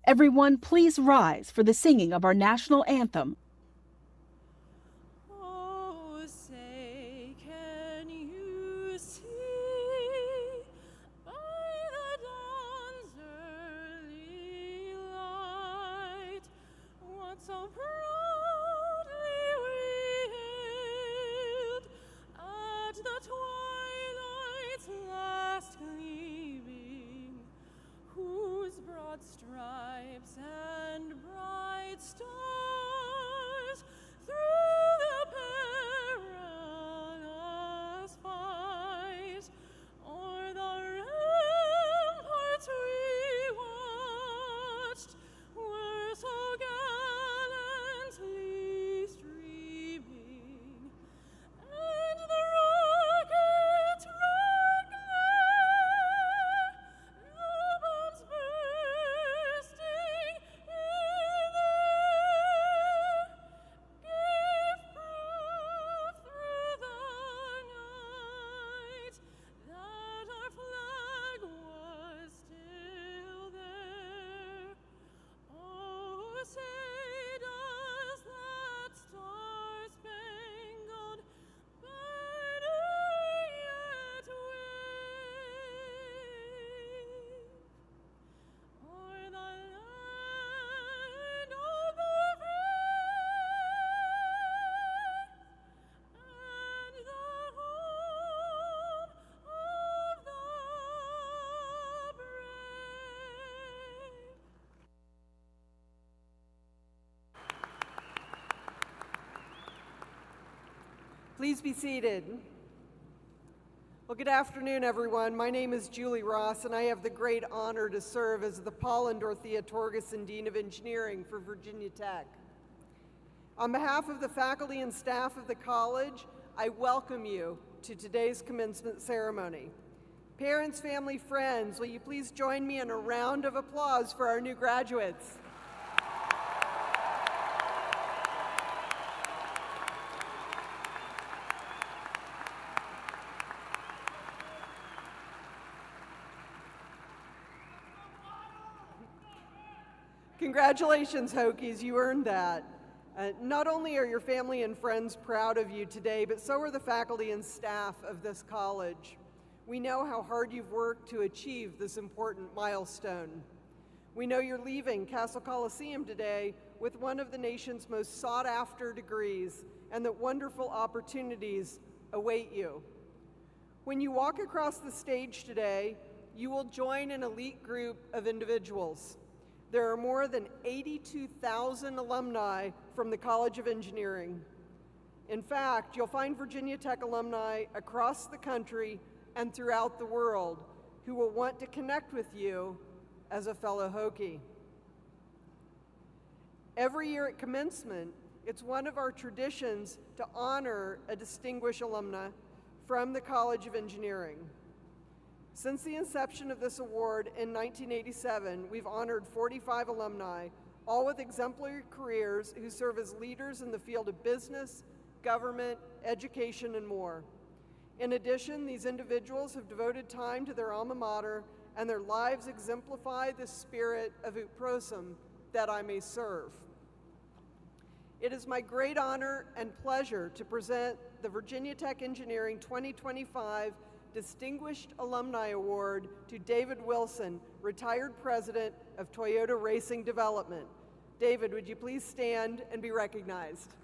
Everyone, please rise for the singing of our national anthem. Oh, say, can you see by the dawn's early light what so proudly we hailed at the twilight's last gleaming, whose broad stripes and bright stars through the perilous fight o'er the ramparts we watched were so gallantly streaming, and the rockets' red glare, no bombs bursting in air, gave proof through the night that our flag was still there. Oh, say does that star-spangled banner yet wave o'er the land of the free and the home of the brave? Please be seated. Well, good afternoon, everyone. My name is Julie Ross, and I have the great honor to serve as the Paul and Dorothea Torgerson Dean of Engineering for Virginia Tech. On behalf of the faculty and staff of the college, I welcome you to today's commencement ceremony. Parents, family, friends, will you please join me in a round of applause for our new graduates? Congratulations, Hokies, you earned that. Not only are your family and friends proud of you today, but so are the faculty and staff of this college. We know how hard you've worked to achieve this important milestone. We know you're leaving Cassell Coliseum today with one of the nation's most sought-after degrees, and that wonderful opportunities await you. When you walk across the stage today, you will join an elite group of individuals. There are more than 82,000 alumni from the College of Engineering. In fact, you'll find Virginia Tech alumni across the country and throughout the world who will want to connect with you as a fellow Hokie. Every year at commencement, it's one of our traditions to honor a distinguished alumna from the College of Engineering. Since the inception of this award in 1987, we've honored 45 alumni, all with exemplary careers who serve as leaders in the field of business, government, education, and more. In addition, these individuals have devoted time to their alma mater, and their lives exemplify the spirit of ut prosim, that I may serve. It is my great honor and pleasure to present the Virginia Tech Engineering 2025 Distinguished Alumni Award to David Wilson, retired president of Toyota Racing Development. David, would you please stand and be recognized?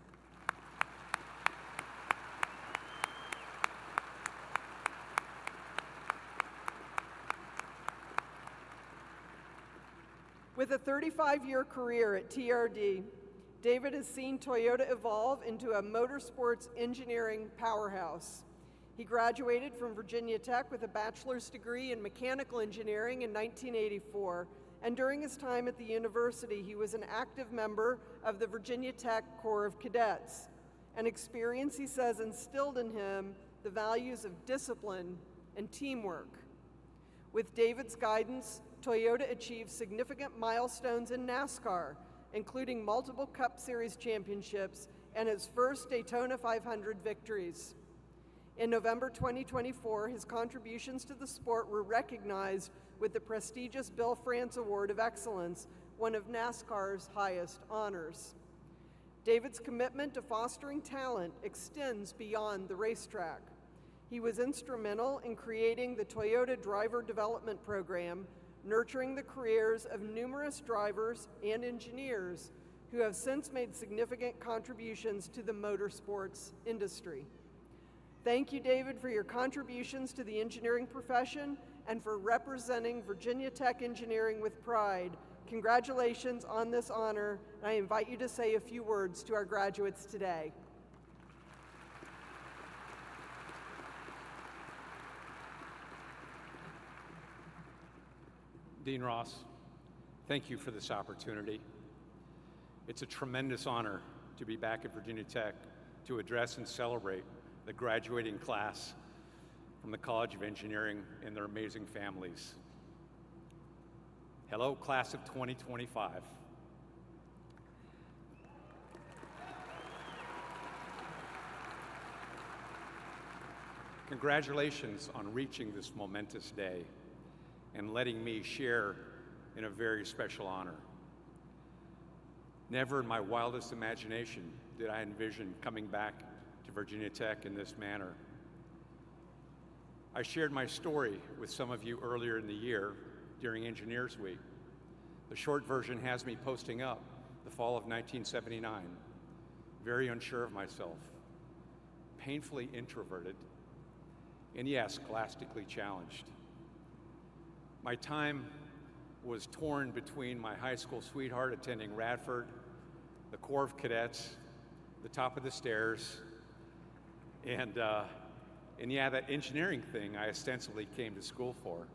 With a 35-year career at TRD, David has seen Toyota evolve into a motorsports engineering powerhouse. He graduated from Virginia Tech with a bachelor's degree in mechanical engineering in 1984, and during his time at the university, he was an active member of the Virginia Tech Corps of Cadets, an experience, he says, instilled in him the values of discipline and teamwork. With David's guidance, Toyota achieved significant milestones in NASCAR, including multiple Cup Series championships and its first Daytona 500 victories. In November 2024, his contributions to the sport were recognized with the prestigious Bill France Award of Excellence, one of NASCAR's highest honors. David's commitment to fostering talent extends beyond the racetrack. He was instrumental in creating the Toyota Driver Development Program, nurturing the careers of numerous drivers and engineers who have since made significant contributions to the motorsports industry. Thank you, David, for your contributions to the engineering profession and for representing Virginia Tech Engineering with pride. Congratulations on this honor, and I invite you to say a few words to our graduates today. Dean Ross, thank you for this opportunity. It's a tremendous honor to be back at Virginia Tech to address and celebrate the graduating class from the College of Engineering and their amazing families. Hello, class of 2025. Congratulations on reaching this momentous day and letting me share in a very special honor. Never in my wildest imagination did I envision coming back to Virginia Tech in this manner. I shared my story with some of you earlier in the year during Engineers Week. The short version has me posting up the fall of 1979, very unsure of myself, painfully introverted, and yes, scholastically challenged. My time was torn between my high school sweetheart attending Radford, the Corps of Cadets, the top of the stairs, and yeah, that engineering thing I ostensibly came to school for.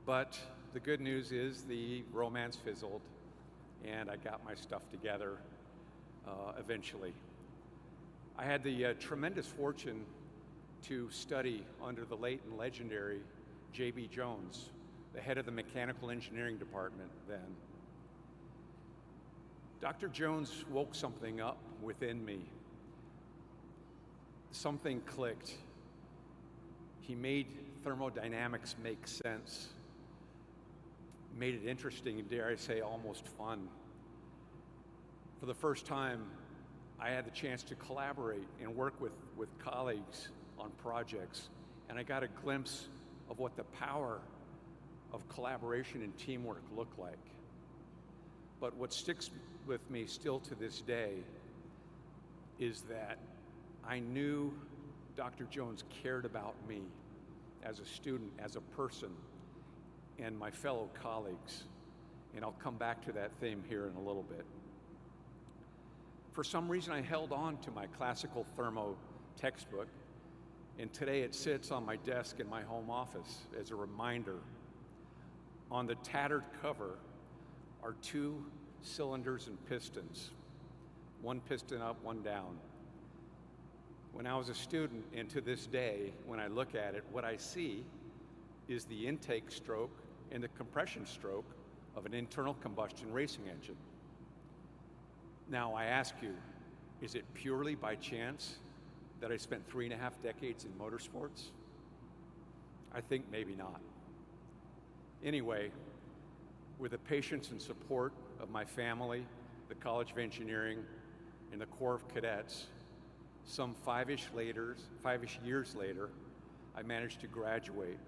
But the good news is the romance fizzled, and I got my stuff together eventually. I had the tremendous fortune to study under the late and legendary J.B. Jones, the head of the mechanical engineering department then. Dr. Jones woke something up within me. Something clicked. He made thermodynamics make sense, made it interesting, and dare I say, almost fun. For the first time, I had the chance to collaborate and work with colleagues on projects, and I got a glimpse of what the power of collaboration and teamwork look like. But what sticks with me still to this day is that I knew Dr. Jones cared about me as a student, as a person, and my fellow colleagues. And I'll come back to that theme here in a little bit. For some reason, I held on to my classical thermo textbook, and today it sits on my desk in my home office as a reminder. On the tattered cover are 2 cylinders and pistons, one piston up, one down. When I was a student, and to this day, when I look at it, what I see is the intake stroke and the compression stroke of an internal combustion racing engine. Now, I ask you, is it purely by chance that I spent 3.5 decades in motorsports? I think maybe not. Anyway, with the patience and support of my family, the College of Engineering, and the Corps of Cadets, some 5-ish years later, I managed to graduate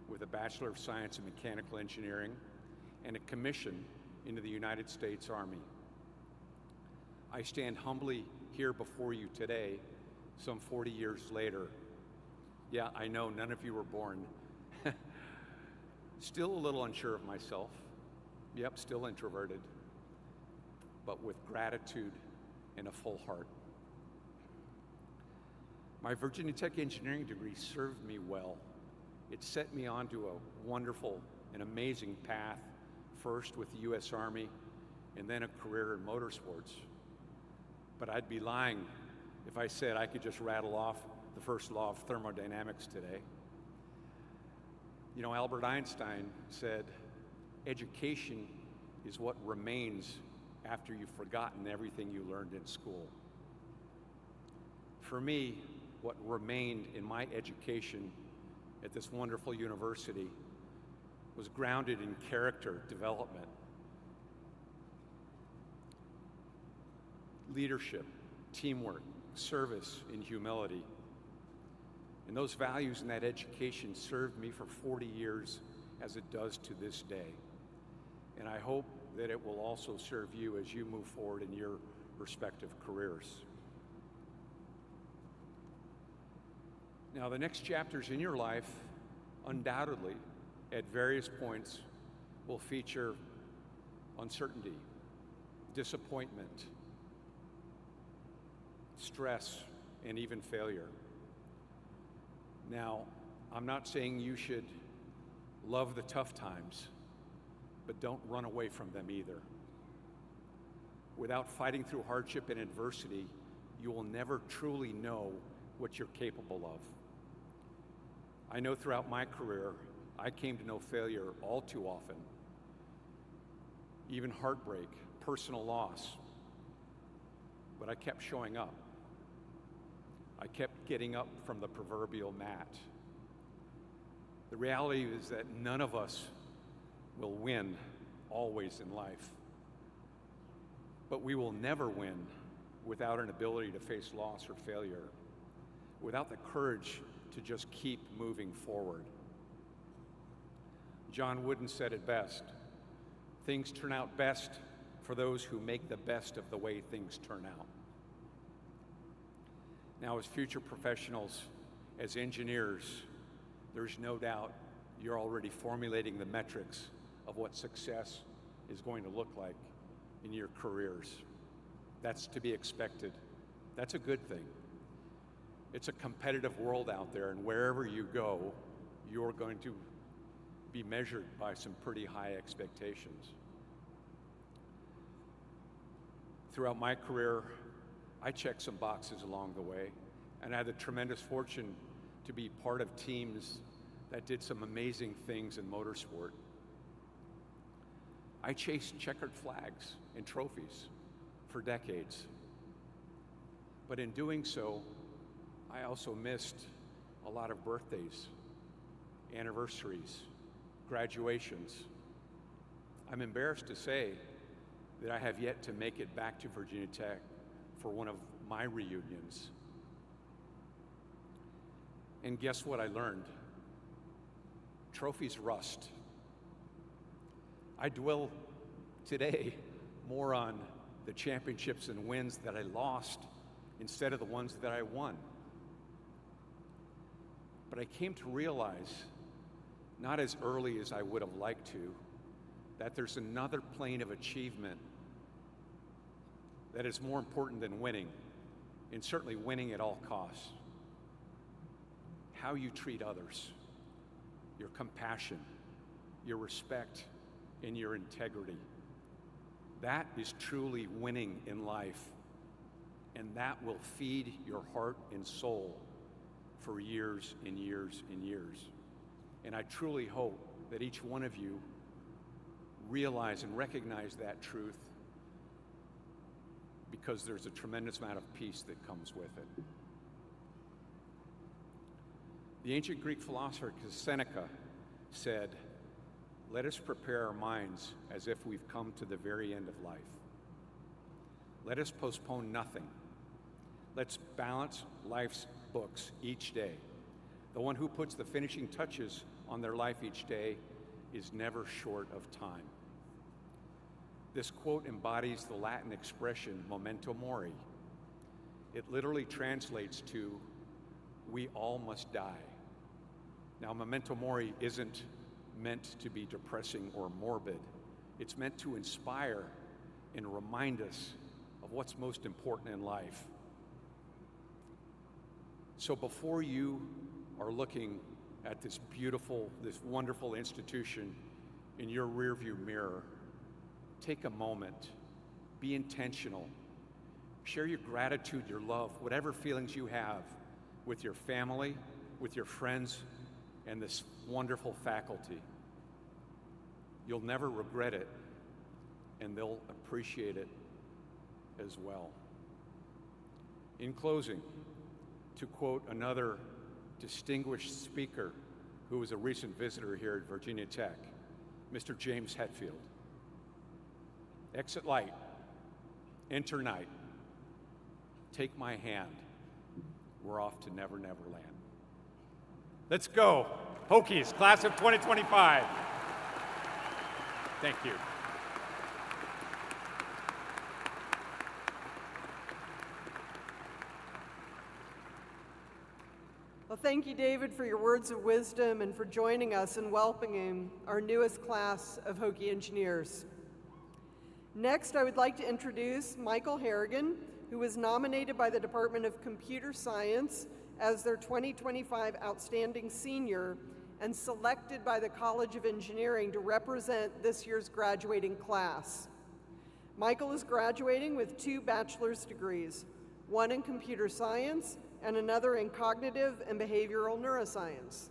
with a Bachelor of Science in Mechanical Engineering and a commission into the United States Army. I stand humbly here before you today, some 40 years later. Yeah, I know none of you were born. Still a little unsure of myself. Yep, still introverted, but with gratitude and a full heart. My Virginia Tech engineering degree served me well. It set me onto a wonderful and amazing path, first with the U.S. Army and then a career in motorsports. But I'd be lying if I said I could just rattle off the first law of thermodynamics today. You know, Albert Einstein said, education is what remains after you've forgotten everything you learned in school. For me, what remained in my education at this wonderful university was grounded in character development leadership, teamwork, service, and humility. And those values and that education served me for 40 years as it does to this day. And I hope that it will also serve you as you move forward in your respective careers. Now, the next chapters in your life, undoubtedly, at various points, will feature uncertainty, disappointment, stress, and even failure. Now, I'm not saying you should love the tough times, but don't run away from them either. Without fighting through hardship and adversity, you will never truly know what you're capable of. I know throughout my career, I came to know failure all too often, even heartbreak, personal loss, but I kept showing up. I kept getting up from the proverbial mat. The reality is that none of us will win always in life, but we will never win without an ability to face loss or failure, without the courage to just keep moving forward. John Wooden said it best: things turn out best for those who make the best of the way things turn out. Now, as future professionals, as engineers, there's no doubt you're already formulating the metrics of what success is going to look like in your careers. That's to be expected. That's a good thing. It's a competitive world out there, and wherever you go, you're going to be measured by some pretty high expectations. Throughout my career, I checked some boxes along the way, and I had the tremendous fortune to be part of teams that did some amazing things in motorsport. I chased checkered flags and trophies for decades. But in doing so, I also missed a lot of birthdays, anniversaries, graduations. I'm embarrassed to say that I have yet to make it back to Virginia Tech for one of my reunions. And guess what I learned? Trophies rust. I dwell today more on the championships and wins that I lost instead of the ones that I won. But I came to realize, not as early as I would have liked to, that there's another plane of achievement that is more important than winning, and certainly winning at all costs. How you treat others, your compassion, your respect, and your integrity. That is truly winning in life, and that will feed your heart and soul for years and years and years. And I truly hope that each one of you realize and recognize that truth, because there's a tremendous amount of peace that comes with it. The ancient Greek philosopher Seneca said, "Let us prepare our minds as if we've come to the very end of life. Let us postpone nothing. Let's balance life's books each day. The one who puts the finishing touches on their life each day is never short of time." This quote embodies the Latin expression memento mori. It literally translates to, "We all must die." Now, memento mori isn't meant to be depressing or morbid. It's meant to inspire and remind us of what's most important in life. So before you are looking at this beautiful, this wonderful institution in your rearview mirror, take a moment, be intentional, share your gratitude, your love, whatever feelings you have with your family, with your friends, and this wonderful faculty. You'll never regret it, and they'll appreciate it as well. In closing, to quote another distinguished speaker who was a recent visitor here at Virginia Tech, Mr. James Hetfield, "Exit light, enter night. take my hand. We're off to Never Never Land. Let's go, Hokies, class of 2025. Thank you. Well, thank you, David, for your words of wisdom and for joining us in welcoming our newest class of Hokie engineers. Next, I would like to introduce Michael Harrigan, who was nominated by the Department of Computer Science as their 2025 Outstanding Senior and selected by the College of Engineering to represent this year's graduating class. Michael is graduating with 2 bachelor's degrees, one in computer science and another in cognitive and behavioral neuroscience.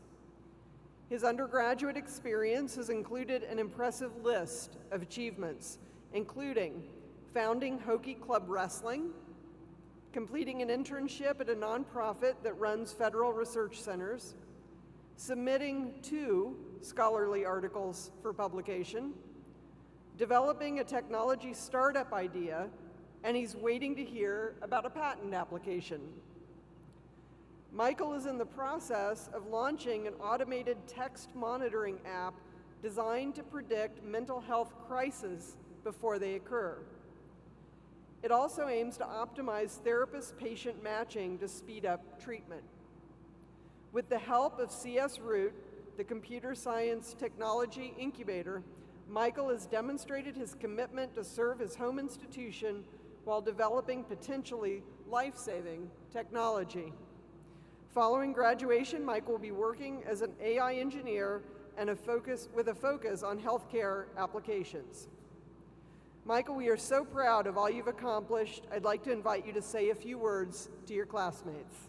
His undergraduate experience has included an impressive list of achievements, including founding Hokie Club Wrestling, completing an internship at a nonprofit that runs federal research centers, submitting 2 scholarly articles for publication, developing a technology startup idea, and he's waiting to hear about a patent application. Michael is in the process of launching an automated text monitoring app designed to predict mental health crises before they occur. It also aims to optimize therapist-patient matching to speed up treatment. With the help of CS Root, the Computer Science Technology Incubator, Michael has demonstrated his commitment to serve his home institution while developing potentially life-saving technology. Following graduation, Michael will be working as an AI engineer and with a focus on healthcare applications. Michael, we are so proud of all you've accomplished. I'd like to invite you to say a few words to your classmates.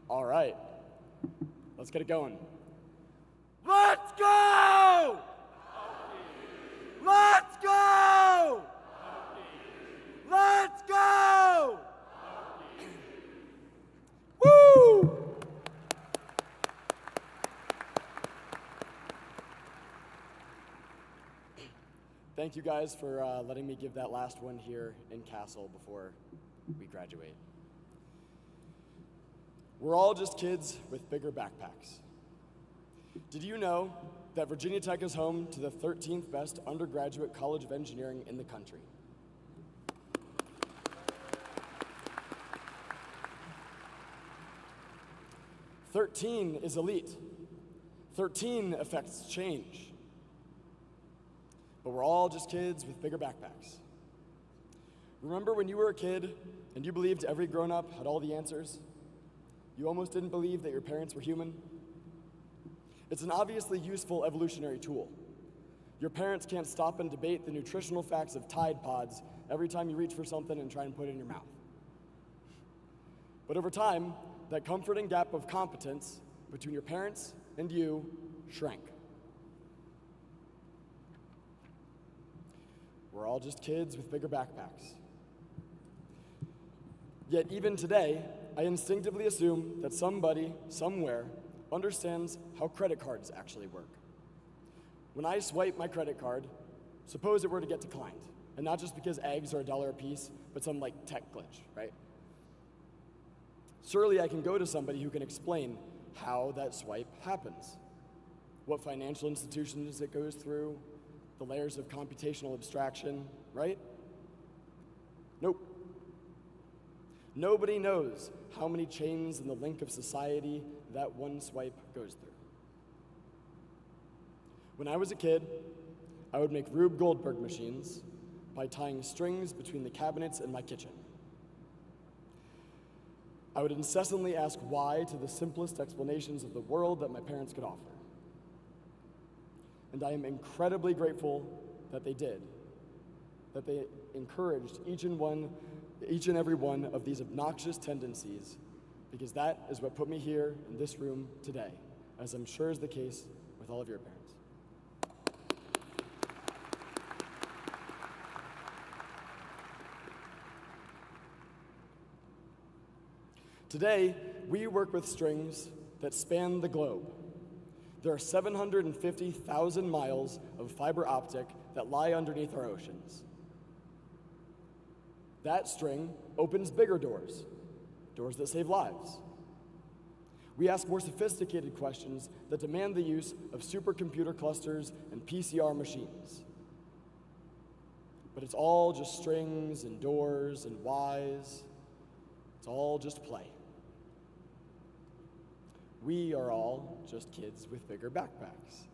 All right, let's get it going. Let's go! Let's go! Let's go! Woo! Thank you guys for letting me give that last one here in Cassell before we graduate. We're all just kids with bigger backpacks. Did you know that Virginia Tech is home to the 13th best undergraduate college of engineering in the country? "13 is elite. 13 affects change. But we're all just kids with bigger backpacks. Remember when you were a kid and you believed every grown-up had all the answers? You almost didn't believe that your parents were human? It's an obviously useful evolutionary tool. Your parents can't stop and debate the nutritional facts of Tide Pods every time you reach for something and try and put it in your mouth. But over time, that comforting gap of competence between your parents and you shrank. We're all just kids with bigger backpacks. Yet even today, I instinctively assume that somebody, somewhere, understands how credit cards actually work. When I swipe my credit card, suppose it were to get declined, and not just because eggs are $1 a piece, but some like tech glitch, right? Surely I can go to somebody who can explain how that swipe happens, what financial institutions it goes through, the layers of computational abstraction, right? Nope. Nobody knows how many chains in the link of society that one swipe goes through. When I was a kid, I would make Rube Goldberg machines by tying strings between the cabinets in my kitchen. I would incessantly ask why to the simplest explanations of the world that my parents could offer. And I am incredibly grateful that they did, that they encouraged each and every one of these obnoxious tendencies, because that is what put me here in this room today, as I'm sure is the case with all of your parents. Today, we work with strings that span the globe. There are 750,000 miles of fiber optic that lie underneath our oceans. That string opens bigger doors, doors that save lives. We ask more sophisticated questions that demand the use of supercomputer clusters and PCR machines. But it's all just strings and doors and whys. It's all just play. We are all just kids with bigger backpacks.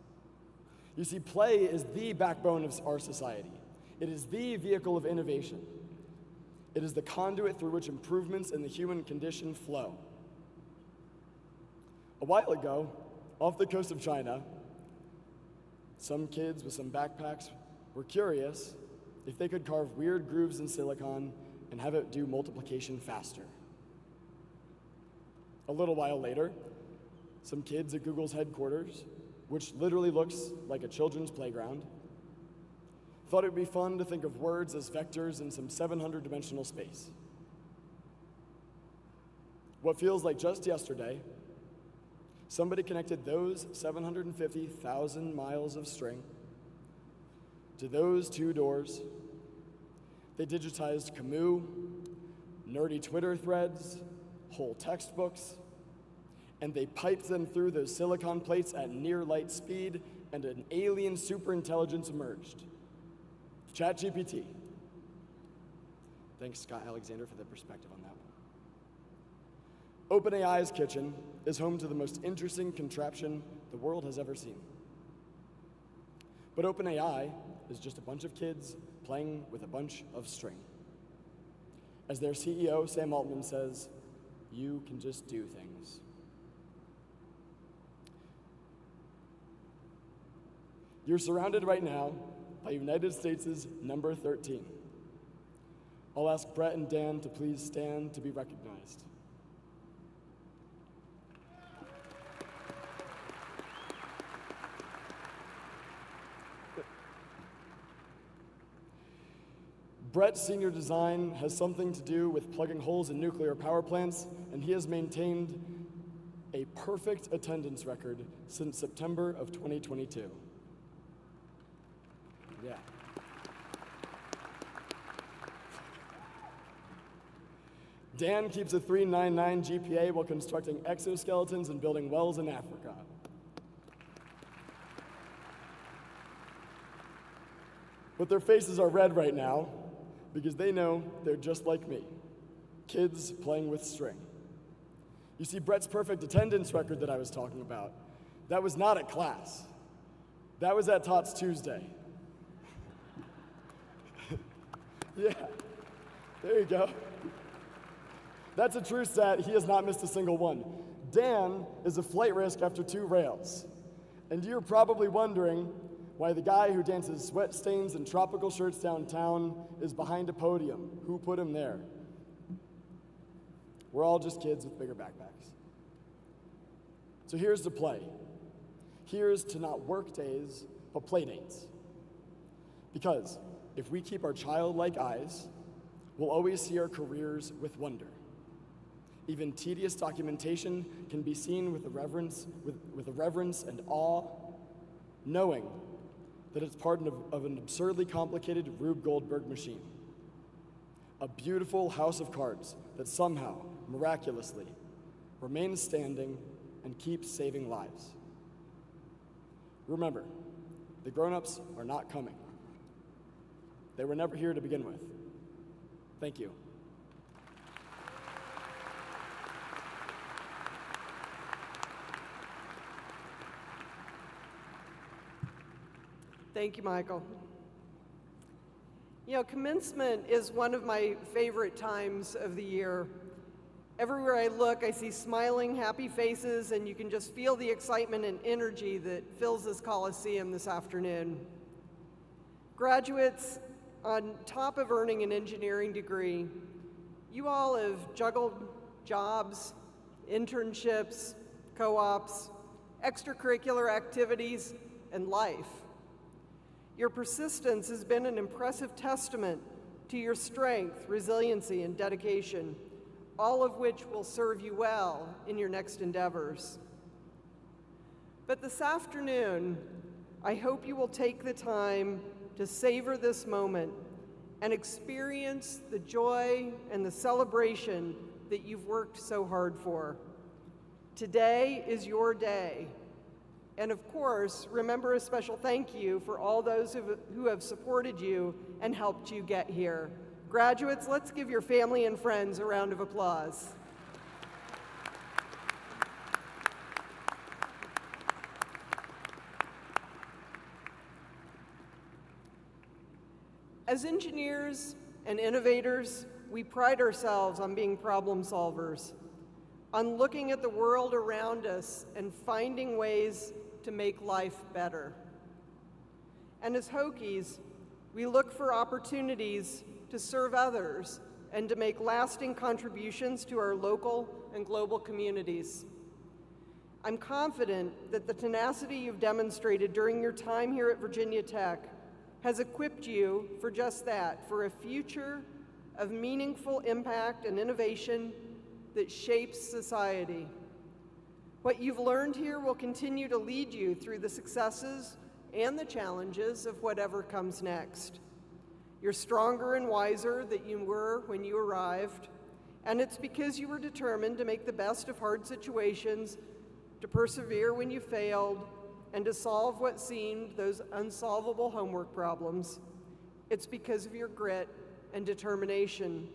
You see, play is the backbone of our society. It is the vehicle of innovation. It is the conduit through which improvements in the human condition flow. A while ago, off the coast of China, some kids with some backpacks were curious if they could carve weird grooves in silicon and have it do multiplication faster. A little while later, some kids at Google's headquarters, which literally looks like a children's playground, thought it would be fun to think of words as vectors in some 700-dimensional space. What feels like just yesterday, somebody connected those 750,000 miles of string to those two doors. They digitized Camus, nerdy Twitter threads, whole textbooks, and they piped them through those silicon plates at near light speed, and an alien superintelligence emerged. ChatGPT. Thanks, Scott Alexander, for the perspective on that one. OpenAI's kitchen is home to the most interesting contraption the world has ever seen. But OpenAI is just a bunch of kids playing with a bunch of string. As their CEO, Sam Altman, says, you can just do things. You're surrounded right now by United States' number 13. I'll ask Brett and Dan to please stand to be recognized. Brett's senior design has something to do with plugging holes in nuclear power plants, and he has maintained a perfect attendance record since September of 2022. Yeah. Dan keeps a 3.99 GPA while constructing exoskeletons and building wells in Africa. But their faces are red right now because they know they're just like me, kids playing with string. You see, Brett's perfect attendance record that I was talking about, that was not at class. That was at Tots Tuesday. Yeah, there you go. That's a true stat. He has not missed a single one. Dan is a flight risk after 2 rails. And you're probably wondering why the guy who dances sweat stains and tropical shirts downtown is behind a podium. Who put him there? We're all just kids with bigger backpacks. So here's to play. Here's to not work days, but play dates. Because if we keep our childlike eyes, we'll always see our careers with wonder. Even tedious documentation can be seen with a reverence and awe, knowing that it's part of an absurdly complicated Rube Goldberg machine. A beautiful house of cards that somehow, miraculously, remains standing and keeps saving lives. Remember, the grown-ups are not coming. They were never here to begin with. Thank you. Thank you, Michael. You know, commencement is one of my favorite times of the year. Everywhere I look, I see smiling, happy faces, and you can just feel the excitement and energy that fills this Coliseum this afternoon. Graduates, on top of earning an engineering degree, you all have juggled jobs, internships, co-ops, extracurricular activities, and life. Your persistence has been an impressive testament to your strength, resiliency, and dedication, all of which will serve you well in your next endeavors. But this afternoon, I hope you will take the time to savor this moment and experience the joy and the celebration that you've worked so hard for. Today is your day. And of course, remember a special thank you for all those who have supported you and helped you get here. Graduates, let's give your family and friends a round of applause. As engineers and innovators, we pride ourselves on being problem solvers, on looking at the world around us and finding ways to make life better. And as Hokies, we look for opportunities to serve others and to make lasting contributions to our local and global communities. I'm confident that the tenacity you've demonstrated during your time here at Virginia Tech has equipped you for just that, for a future of meaningful impact and innovation that shapes society. What you've learned here will continue to lead you through the successes and the challenges of whatever comes next. You're stronger and wiser than you were when you arrived, and it's because you were determined to make the best of hard situations, to persevere when you failed, and to solve what seemed those unsolvable homework problems. It's because of your grit and determination.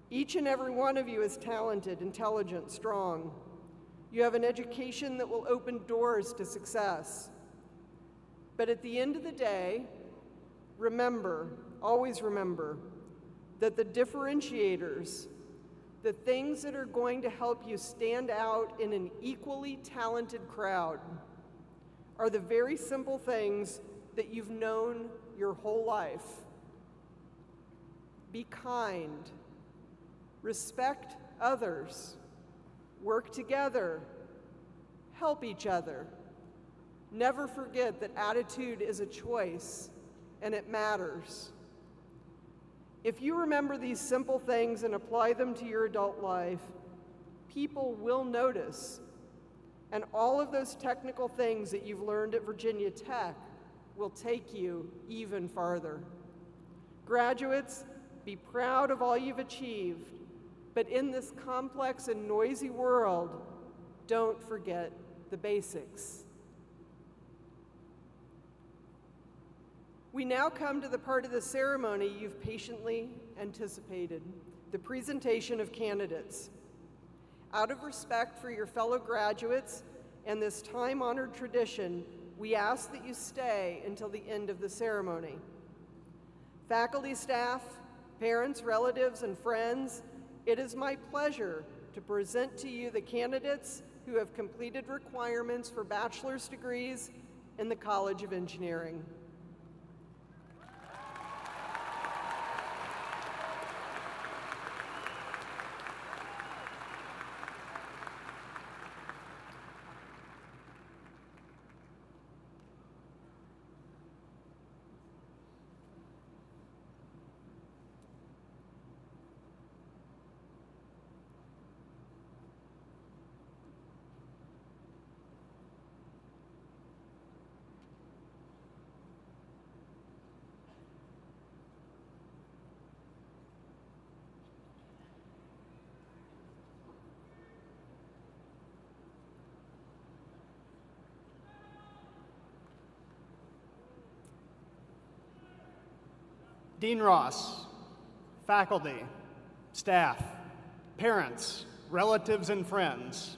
Each and every one of you is talented, intelligent, strong. You have an education that will open doors to success. But at the end of the day, remember, always remember, that the differentiators, the things that are going to help you stand out in an equally talented crowd, are the very simple things that you've known your whole life. Be kind, respect others, work together, help each other. Never forget that attitude is a choice and it matters. If you remember these simple things and apply them to your adult life, people will notice. And all of those technical things that you've learned at Virginia Tech will take you even farther. Graduates, be proud of all you've achieved, but in this complex and noisy world, don't forget the basics. We now come to the part of the ceremony you've patiently anticipated, the presentation of candidates. Out of respect for your fellow graduates and this time-honored tradition, we ask that you stay until the end of the ceremony. Faculty, staff, parents, relatives, and friends, it is my pleasure to present to you the candidates who have completed requirements for bachelor's degrees in the College of Engineering. Dean Ross, faculty, staff, parents, relatives, and friends,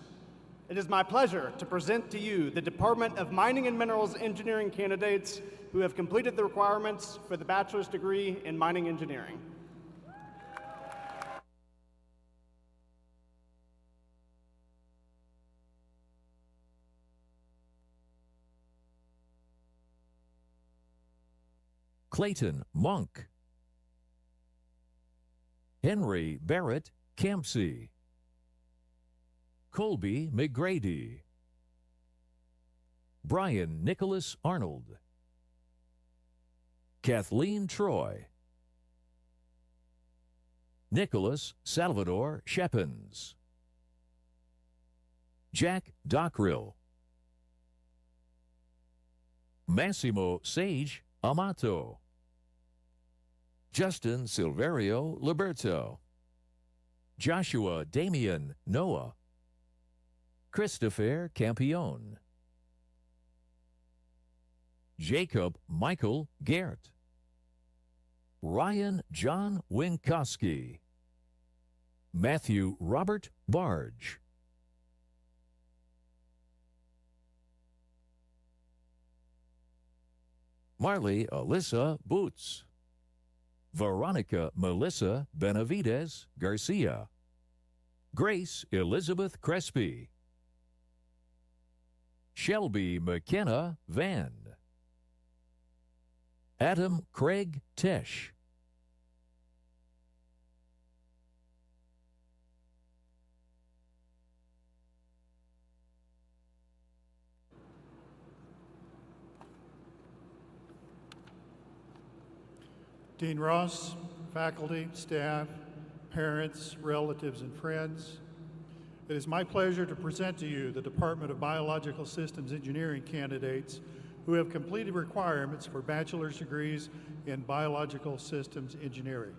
it is my pleasure to present to you the Department of Mining and Minerals Engineering candidates who have completed the requirements for the bachelor's degree in mining engineering. Clayton Monk, Henry Barrett Campsey, Colby McGrady, Brian Nicholas Arnold, Kathleen Troy, Nicholas Salvador Shepins, Jack Dockrill, Massimo Sage Amato, Justin Silverio Liberto, Joshua Damian Noah, Christopher Campione, Jacob Michael Gert, Ryan John Winkowski, Matthew Robert Barge, Marley Alyssa Boots, Veronica Melissa Benavides Garcia, Grace Elizabeth Crespi, Shelby McKenna Van, Adam Craig Tesh, Dean Ross, faculty, staff, parents, relatives, and friends, it is my pleasure to present to you the Department of Biological Systems Engineering candidates who have completed requirements for bachelor's degrees in Biological Systems Engineering.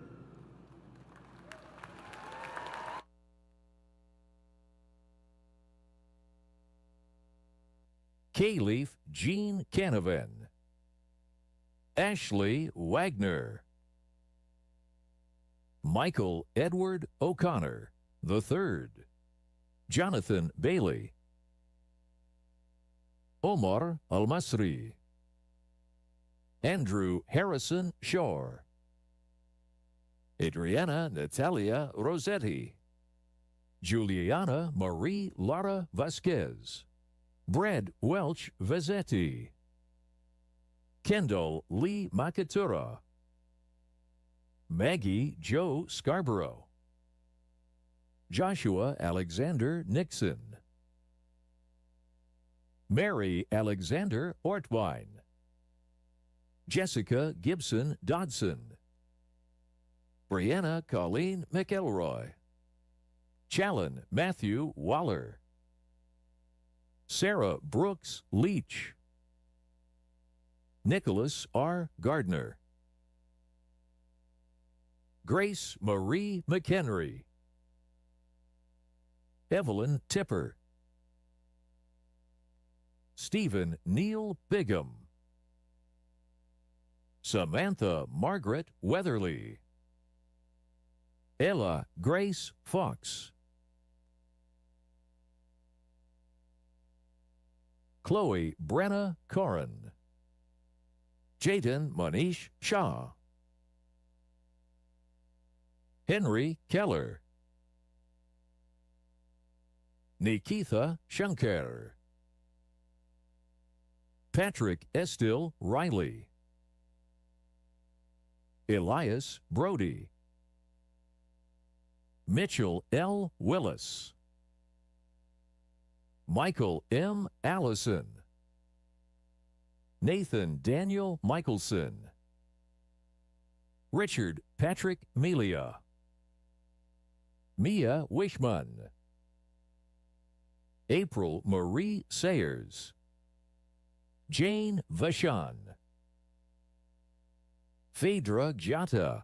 Kayleaf Jean Canavan, Ashley Wagner, Michael Edward O'Connor III, Jonathan Bailey, Omar Almasri, Andrew Harrison Shore, Adriana Natalia Rossetti, Juliana Marie Lara Vasquez, Brad Welch Vezzetti, Kendall Lee Makatura, Maggie Joe Scarborough, Joshua Alexander Nixon, Mary Alexander Ortwine, Jessica Gibson Dodson, Brianna Colleen McElroy, Challen Matthew Waller, Sarah Brooks Leach, Nicholas R. Gardner, Grace Marie McHenry, Evelyn Tipper, Stephen Neil Bigham, Samantha Margaret Weatherly, Ella Grace Fox, Chloe Brenna Corrin, Jaden Manish Shah, Henry Keller, Nikitha Shankar, Patrick Estill Riley, Elias Brody, Mitchell L. Willis, Michael M. Allison, Nathan Daniel Michelson, Richard Patrick Melia, Mia Wishman, April Marie Sayers, Jane Vachon, Phaedra Jata,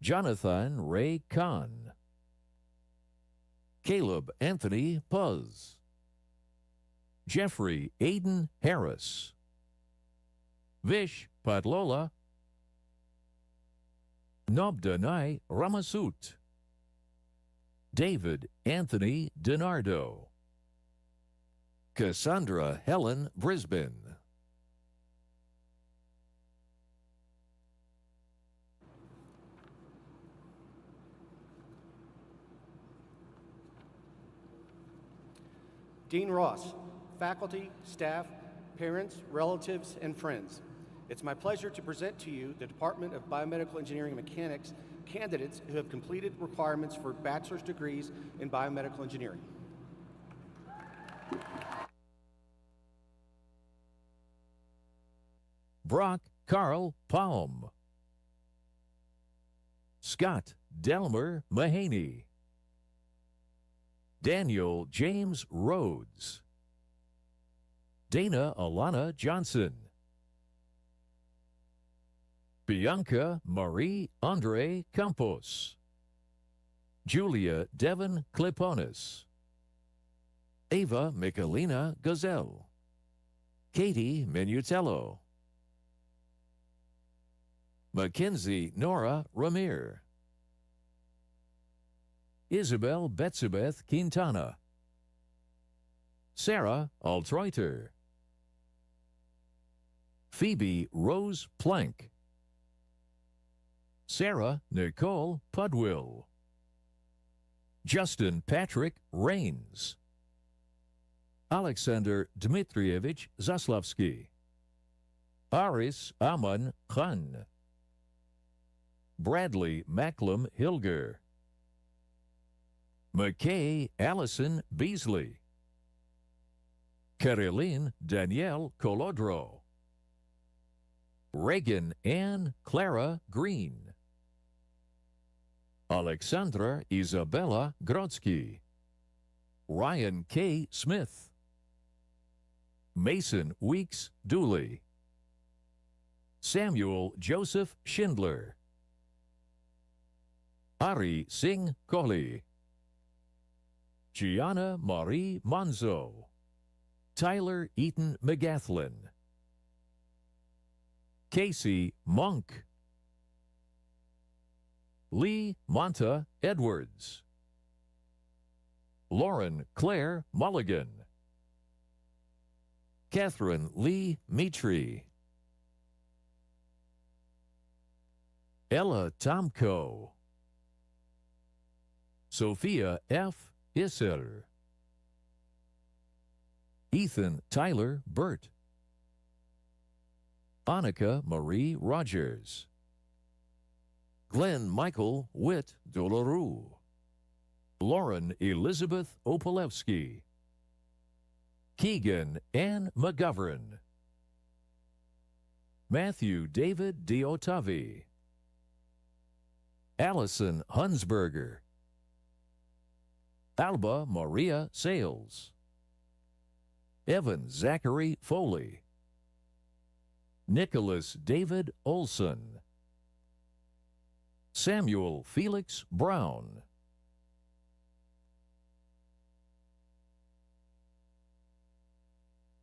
Jonathan Ray Kahn, Caleb Anthony Puz, Jeffrey Aiden Harris, Vish Padlola, Nobdanai Ramasut, David Anthony DiNardo, Cassandra Helen Brisbane. Dean Ross, faculty, staff, parents, relatives, and friends. It's my pleasure to present to you the Department of Biomedical Engineering and Mechanics candidates who have completed requirements for bachelor's degrees in biomedical engineering. Brock Carl Palm, Scott Delmer Mahaney, Daniel James Rhodes, Dana Alana Johnson. Bianca Marie Andre Campos. Julia Devon Kliponis. Ava Michelina Gazelle. Katie Minutello. Mackenzie Nora Ramir. Isabel Betsabeth Quintana. Sarah Altreuter. Phoebe Rose Plank. Sarah Nicole Pudwill. Justin Patrick Rains. Alexander Dmitrievich Zaslavsky. Aris Aman Khan. Bradley Macklem Hilger. McKay Allison Beasley. Caroline Danielle Colodro. Reagan Ann Clara Green. Alexandra Isabella Grodsky. Ryan K. Smith. Mason Weeks Dooley. Samuel Joseph Schindler. Ari Singh Kohli. Gianna Marie Monzo. Tyler Eaton McGathlin. Casey Monk. Lee Monta Edwards. Lauren Claire Mulligan. Catherine Lee Mitri. Ella Tomko. Sophia F. Isser. Ethan Tyler Burt. Annika Marie Rogers. Glenn Michael Witt Dolaru. Lauren Elizabeth Opalewski. Keegan Ann McGovern. Matthew David Diotavi. Allison Hunsberger. Alba Maria Sales. Evan Zachary Foley. Nicholas David Olson. Samuel Felix Brown.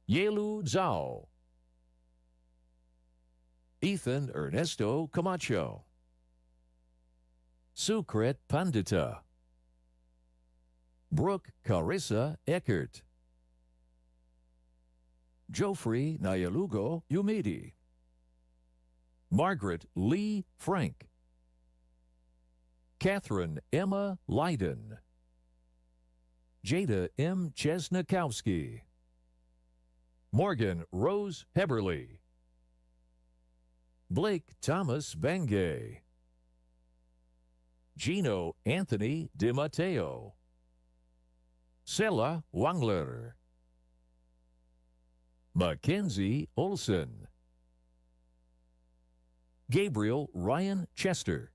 Yelu Zhao. Ethan Ernesto Camacho. Sukrit Pandita. Brooke Carissa Eckert. Joffrey Nayalugo Umidi. Margaret Lee Frank. Catherine Emma Leiden. Jada M. Chesnikowski. Morgan Rose Heberly. Blake Thomas Bengay. Gino Anthony DiMatteo. Sela Wangler. Mackenzie Olson. Gabriel Ryan Chester.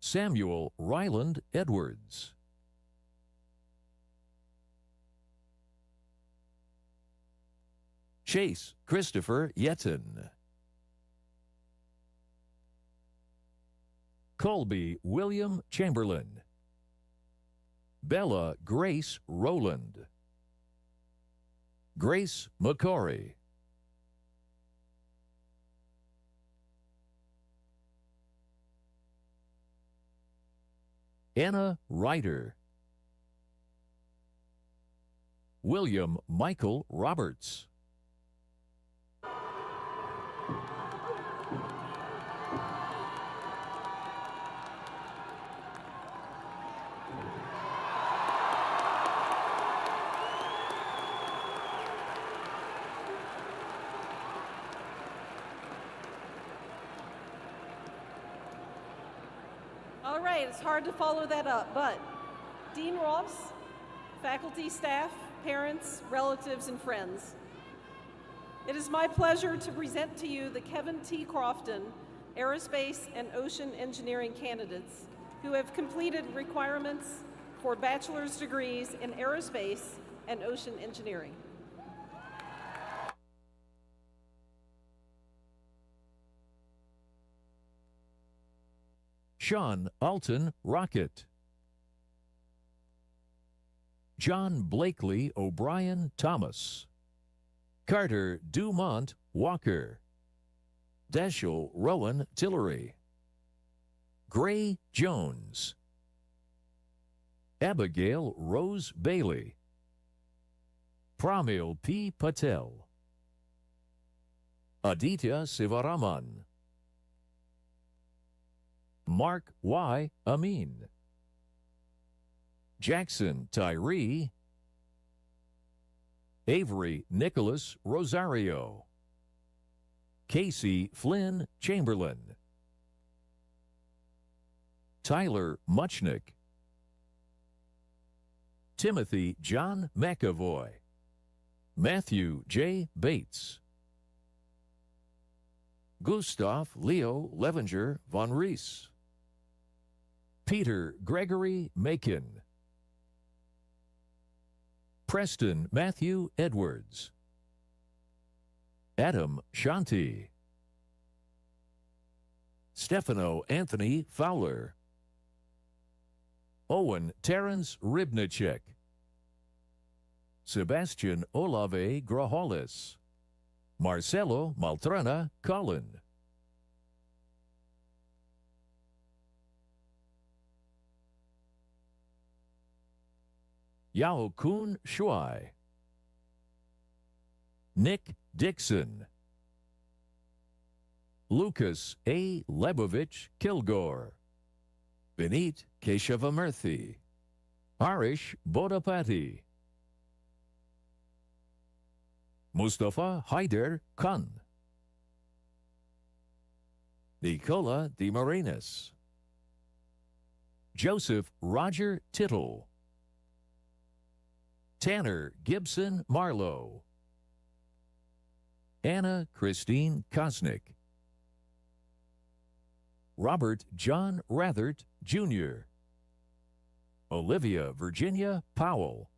Samuel Ryland Edwards. Chase Christopher Yeton. Colby William Chamberlain. Bella Grace Rowland. Grace McCory. Anna Ryder. William Michael Roberts. All right, it's hard to follow that up, but Dean Ross, faculty, staff, parents, relatives, and friends. It is my pleasure to present to you the Kevin T. Crofton Aerospace and Ocean Engineering candidates who have completed requirements for bachelor's degrees in aerospace and ocean engineering. Sean Alton Rocket. John Blakely O'Brien Thomas. Carter Dumont Walker. Dashiell Rowan Tillery. Gray Jones. Abigail Rose Bailey. Pramil P. Patel. Aditya Sivaraman. Mark Y. Amin. Jackson Tyree. Avery Nicholas Rosario. Casey Flynn Chamberlain. Tyler Muchnick. Timothy John McAvoy. Matthew J. Bates. Gustav Leo Levenger von Rees. Peter Gregory Macon. Preston Matthew Edwards. Adam Shanti. Stefano Anthony Fowler. Owen Terrence Ribnicek. Sebastian Olave Graholis. Marcelo Maltrana Collin. Yao Kun Shuai. Nick Dixon. Lucas A. Lebovich Kilgore. Vineet Keshavamurthy. Arish Bodapati. Mustafa Haider Khan. Nicola De Marinas. Joseph Roger Tittle. Tanner Gibson Marlowe. Anna Christine Kosnick. Robert John Rathert, Jr. Olivia Virginia Powell.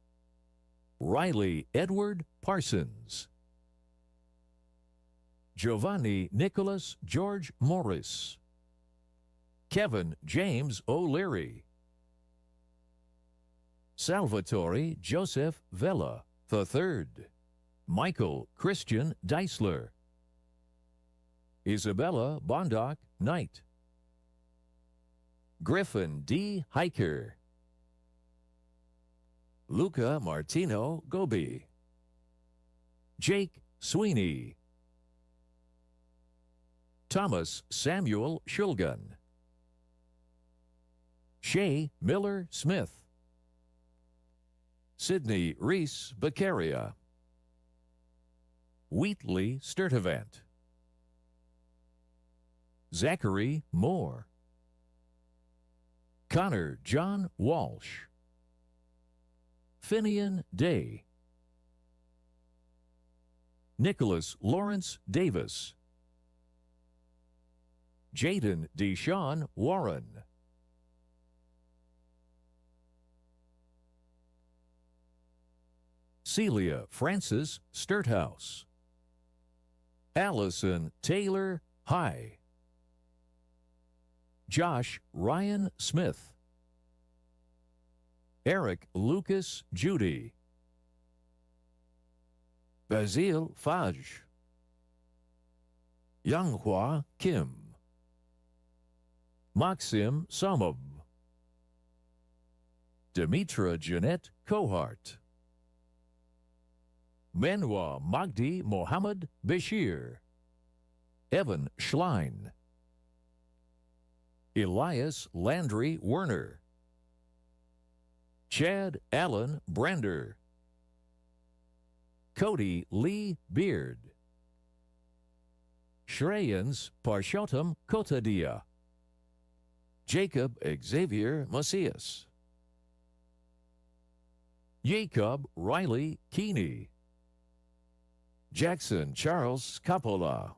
Riley Edward Parsons. Giovanni Nicholas George Morris. Kevin James O'Leary. Salvatore Joseph Vella III. Michael Christian Deisler. Isabella Bondoc Knight. Griffin D. Hiker. Luca Martino Gobi. Jake Sweeney. Thomas Samuel Shulgan. Shay Miller Smith. Sidney Reese Beccaria. Wheatley Sturtevant. Zachary Moore. Connor John Walsh. Finian Day. Nicholas Lawrence Davis. Jaden Deshawn Warren. Celia Francis Sturthouse. Allison Taylor High. Josh Ryan Smith. Eric Lucas Judy. Basile Faj. Yanghua Kim. Maxim Samov. Demetra Jeanette Cohart. Menwa Magdi Mohammed Bashir. Evan Schlein. Elias Landry Werner. Chad Allen Brander. Cody Lee Beard. Shreyans Parshottam Kotadia. Jacob Xavier Macias. Jacob Riley Keeney. Jackson Charles Capola.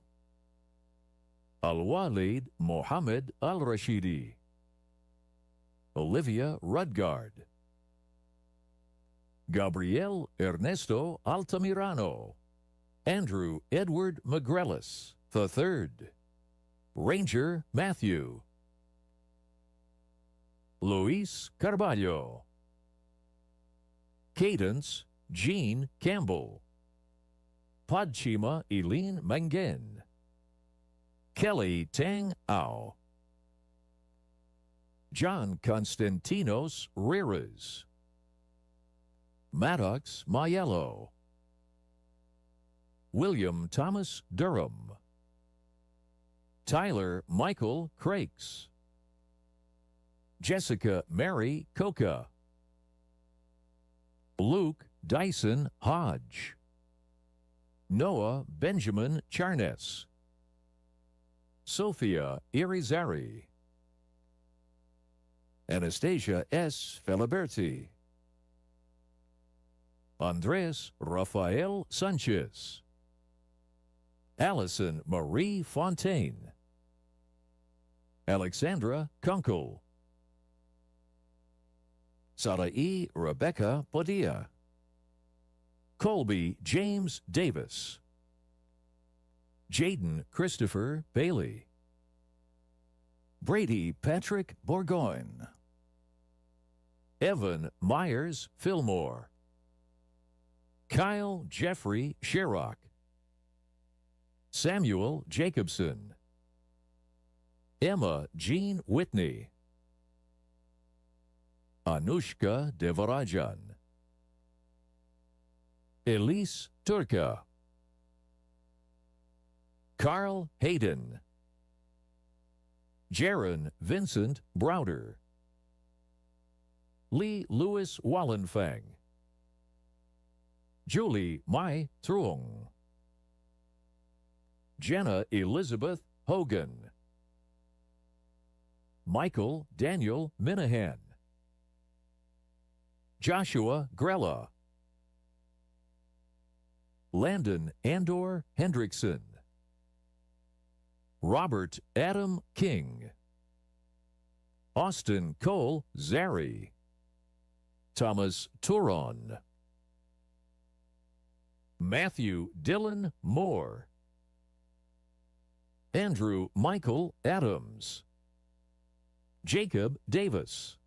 Al-Walid Mohammed Al-Rashidi. Olivia Rudgard. Gabriel Ernesto Altamirano. Andrew Edward Magrelis III. Ranger Matthew. Luis Carballo. Cadence Jean Campbell. Padchima Eileen Mangen. Kelly Tang Ao. John Constantinos Riras. Maddox Maiello. William Thomas Durham. Tyler Michael Crakes. Jessica Mary Coca. Luke Dyson Hodge. Noah Benjamin Charnes. Sophia Irizarry. Anastasia S. Feliberti. Andres Rafael Sanchez. Allison Marie Fontaine. Alexandra Kunkel. Sarai Rebecca Padilla. Colby James Davis. Jaden Christopher Bailey. Brady Patrick Bourgogne. Evan Myers Fillmore. Kyle Jeffrey Sherrock. Samuel Jacobson. Emma Jean Whitney. Anushka Devarajan. Elise Turka. Carl Hayden. Jaron Vincent Browder. Lee Louis Wallenfang. Julie Mai Truong. Jenna Elizabeth Hogan. Michael Daniel Minahan. Joshua Grella. Landon Andor Hendrickson. Robert Adam King. Austin Cole Zari. Thomas Turon. Matthew Dillon Moore. Andrew Michael Adams. Jacob Davis.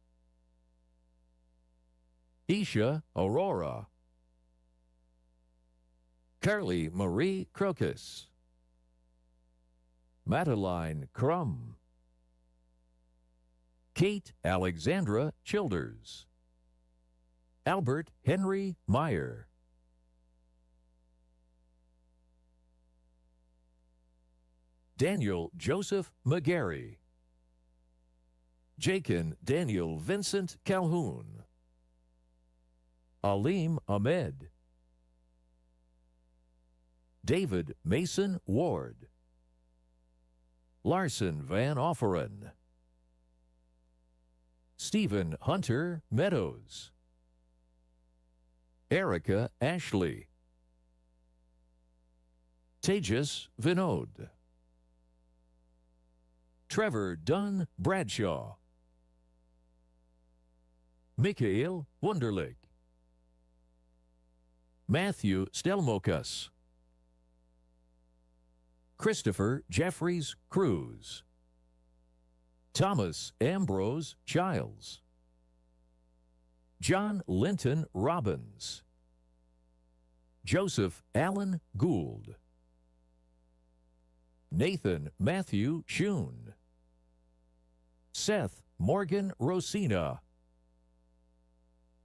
Isha Aurora. Carly Marie Crocus. Madeline Crum. Kate Alexandra Childers. Albert Henry Meyer. Daniel Joseph McGarry. Jakin Daniel Vincent Calhoun. Alim Ahmed. David Mason Ward. Larson Van Offeren. Stephen Hunter Meadows. Erica Ashley. Tejas Vinod. Trevor Dunn Bradshaw. Mikhail Wunderlich. Matthew Stelmokas. Christopher Jeffries Cruz. Thomas Ambrose Childs. John Linton Robbins. Joseph Allen Gould. Nathan Matthew Shun. Seth Morgan Rosina.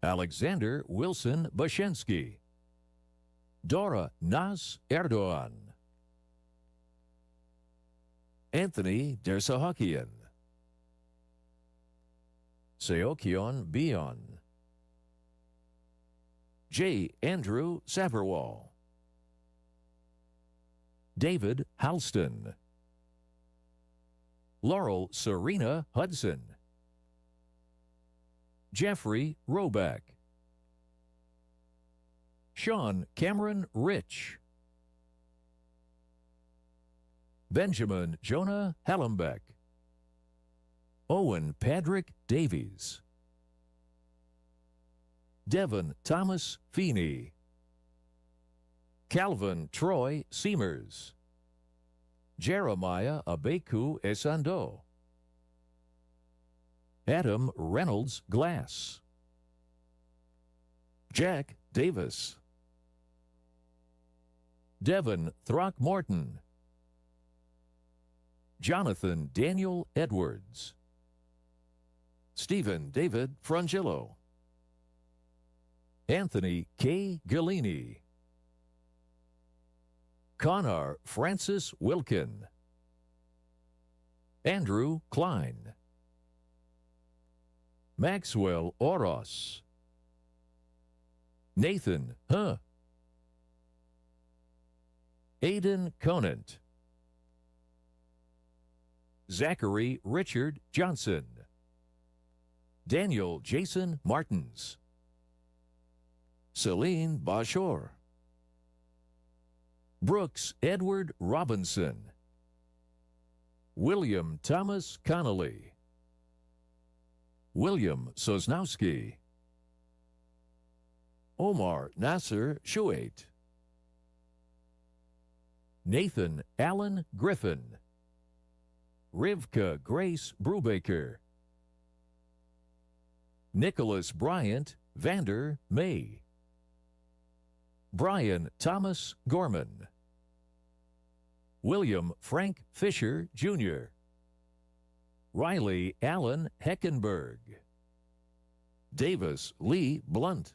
Alexander Wilson Bashensky. Dora Nas Erdogan. Anthony Dersahakian. Seokyeon Bion. J. Andrew Saverwall. David Halston. Laurel Serena Hudson. Jeffrey Roback. Sean Cameron Rich. Benjamin Jonah Hallenbeck. Owen Padrick Davies. Devon Thomas Feeney. Calvin Troy Seamers. Jeremiah Abeku Esando. Adam Reynolds Glass, Jack Davis, Devin Throckmorton, Jonathan Daniel Edwards, Stephen David Frangillo, Anthony K. Galini, Connor Francis Wilkin, Andrew Klein, Maxwell Oros, Nathan Aidan Conant, Zachary Richard Johnson, Daniel Jason Martins, Celine Bashor, Brooks Edward Robinson, William Thomas Connolly, William Sosnowski, Omar Nasser Shuait, Nathan Allen Griffin, Rivka Grace Brubaker, Nicholas Bryant Vander May, Brian Thomas Gorman, William Frank Fisher, Jr., Riley Allen Heckenberg, Davis Lee Blunt,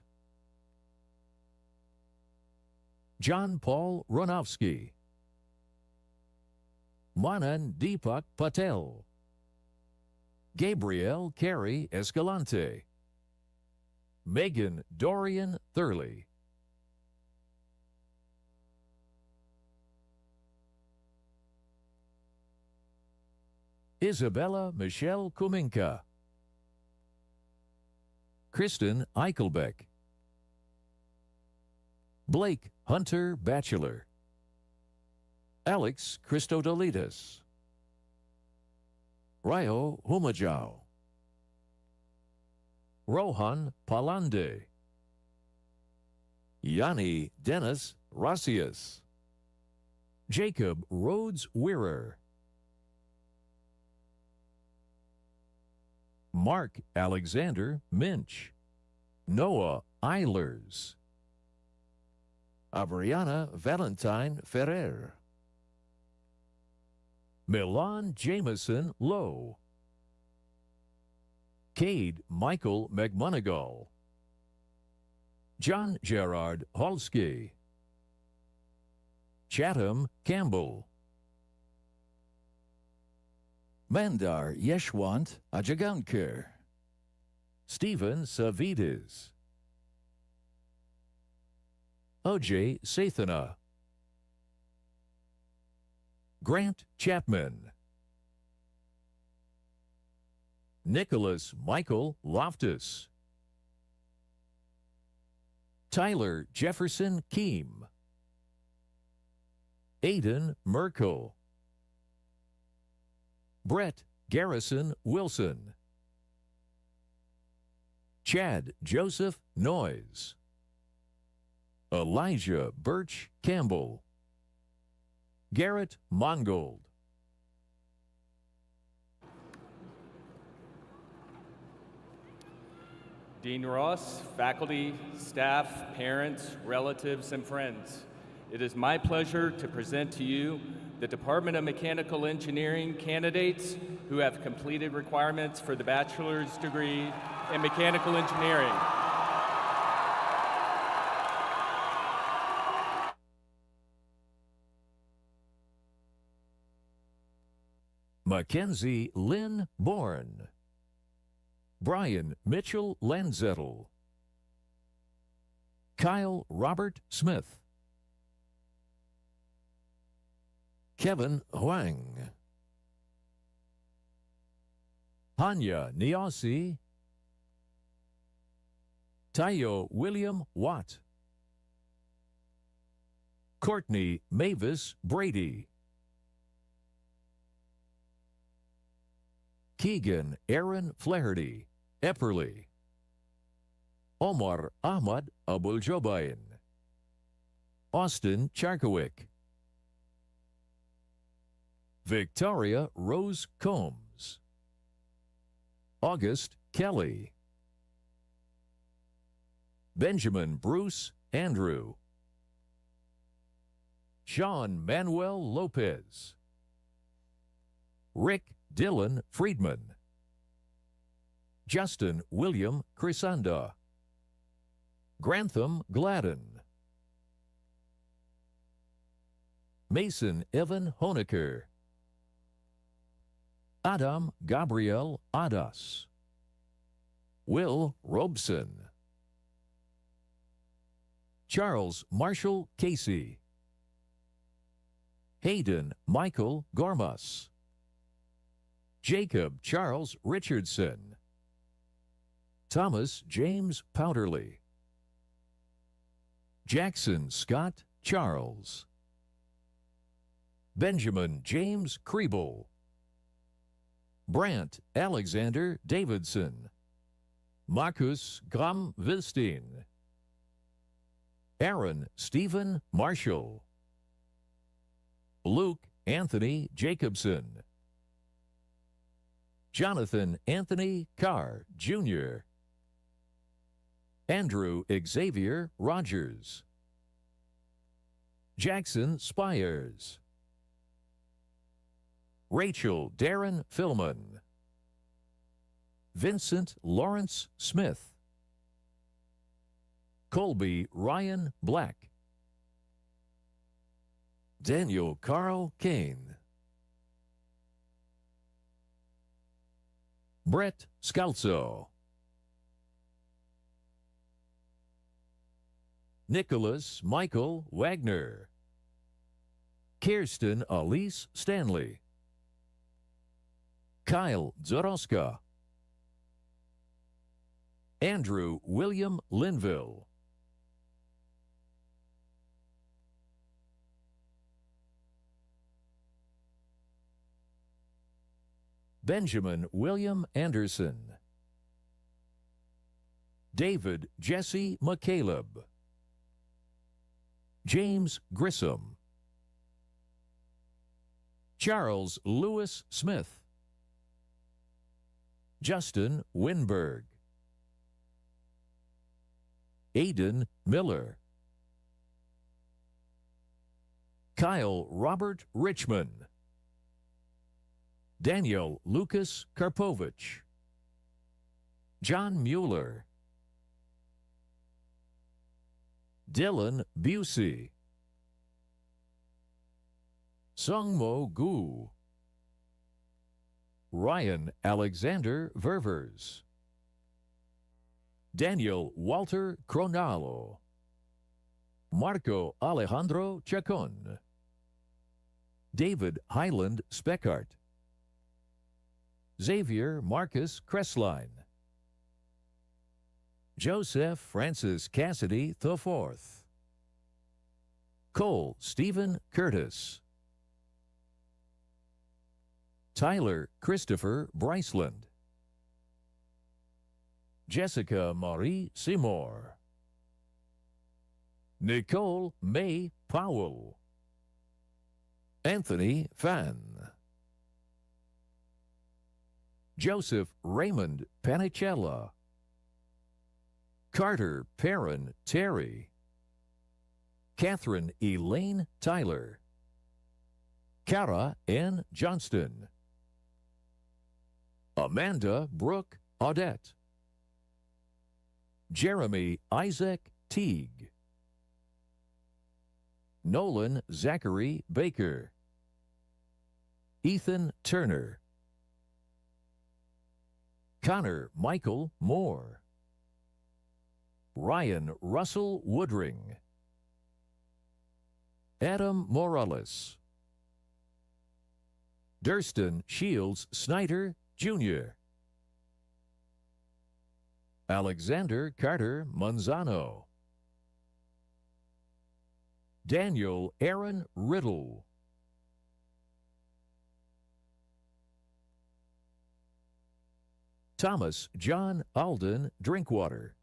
John Paul Ronowski, Manan Deepak Patel, Gabrielle Carey Escalante, Megan Dorian Thurley, Isabella Michelle Kuminka, Kristen Eichelbeck, Blake Hunter Batchelor, Alex Christodolides, Ryo Humajao, Rohan Palande, Yanni Dennis Rossius, Jacob Rhodes Wearer, Mark Alexander Minch, Noah Eilers, Abriana Valentine Ferrer, Milan Jameson Lowe, Cade Michael McMonigal, John Gerard Halsky, Chatham Campbell, Mandar Yeshwant Ajagankar, Stephen Savides, Ojay Sathana, Grant Chapman, Nicholas Michael Loftus, Tyler Jefferson Keem, Aidan Merkel, Brett Garrison Wilson, Chad Joseph Noyes, Elijah Birch Campbell, Garrett Mongold, Dean Ross, faculty, staff, parents, relatives, and friends, it is my pleasure to present to you the Department of Mechanical Engineering candidates who have completed requirements for the bachelor's degree in mechanical engineering. Mackenzie Lynn Bourne, Brian Mitchell Lanzettel, Kyle Robert Smith, Kevin Huang, Hanya Niasi, Tayo William Watt, Courtney Mavis Brady, Keegan Aaron Flaherty, Epperly, Omar Ahmad Abul-Jobain, Austin Charkowick, Victoria Rose Combs, August Kelly. Benjamin Bruce Andrew. Sean Manuel Lopez. Rick Dylan Friedman. Justin William Crisanda. Grantham Gladden. Mason Evan Honecker. Adam Gabriel Adas. Will Robeson. Charles Marshall Casey. Hayden Michael Gormas. Jacob Charles Richardson. Thomas James Powderly. Jackson Scott Charles. Benjamin James Kriebel. Brant Alexander Davidson. Marcus Graham Wilstein. Aaron Stephen Marshall. Luke Anthony Jacobson. Jonathan Anthony Carr, Jr. Andrew Xavier Rogers. Jackson Spires. Rachel Darren Philman. Vincent Lawrence Smith. Colby Ryan Black. Daniel Carl Kane. Brett Scalzo. Nicholas Michael Wagner. Kirsten Elise Stanley. Kyle Zoroska. Andrew William Linville. Benjamin William Anderson. David Jesse McCaleb. James Grissom. Charles Lewis Smith. Justin Winberg. Aidan Miller. Kyle Robert Richmond. Daniel Lucas Karpovich. John Mueller. Dylan Busey. Sungmo Gu. Ryan Alexander Ververs. Daniel Walter Cronalo. Marco Alejandro Chacon. David Highland Speckart. Xavier Marcus Cressline. Joseph Francis Cassidy IV. Cole Stephen Curtis. Tyler Christopher Bryceland. Jessica Marie Seymour. Nicole May Powell. Anthony Fan. Joseph Raymond Panicella. Carter Perrin Terry. Catherine Elaine Tyler. Kara N. Johnston. Amanda Brooke Audette. Jeremy Isaac Teague. Nolan Zachary Baker. Ethan Turner. Connor Michael Moore. Ryan Russell Woodring. Adam Morales. Durston Shields Snyder, Jr. Alexander Carter Manzano. Daniel Aaron Riddle. Thomas John Alden Drinkwater.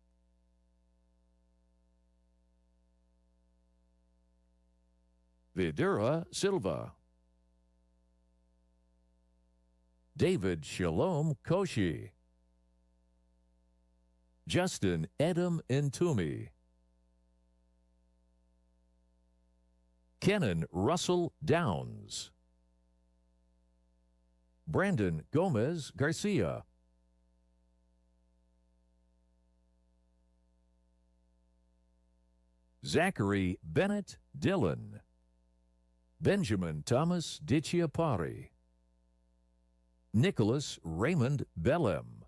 Vidura Silva. David Shalom Koshi. Justin Edom Ntumi. Kenan Russell Downs. Brandon Gomez Garcia. Zachary Bennett Dillon. Benjamin Thomas Dicciapari. Nicholas Raymond Bellem.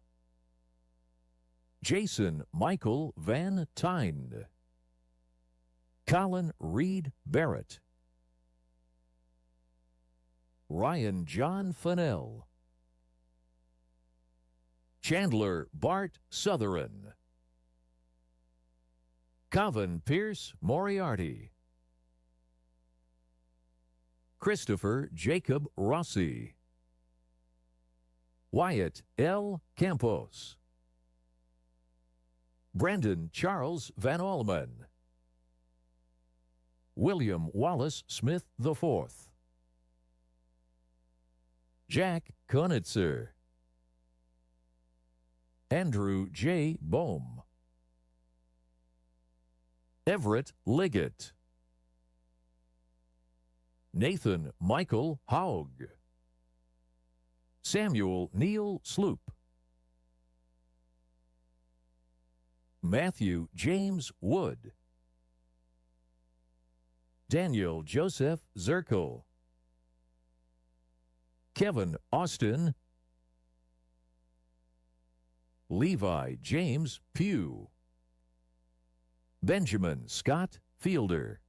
Jason Michael Van Tyne. Colin Reed Barrett. Ryan John Fennell. Chandler Bart Southern. Coven Pierce Moriarty. Christopher Jacob Rossi. Wyatt L. Campos. Brandon Charles Van Allman. William Wallace Smith IV. Jack Konitzer. Andrew J. Bohm. Everett Liggett. Nathan Michael Haug. Samuel Neil Sloop. Matthew James Wood. Daniel Joseph Zirkel. Kevin Austin. Levi James Pugh. Benjamin Scott Fielder.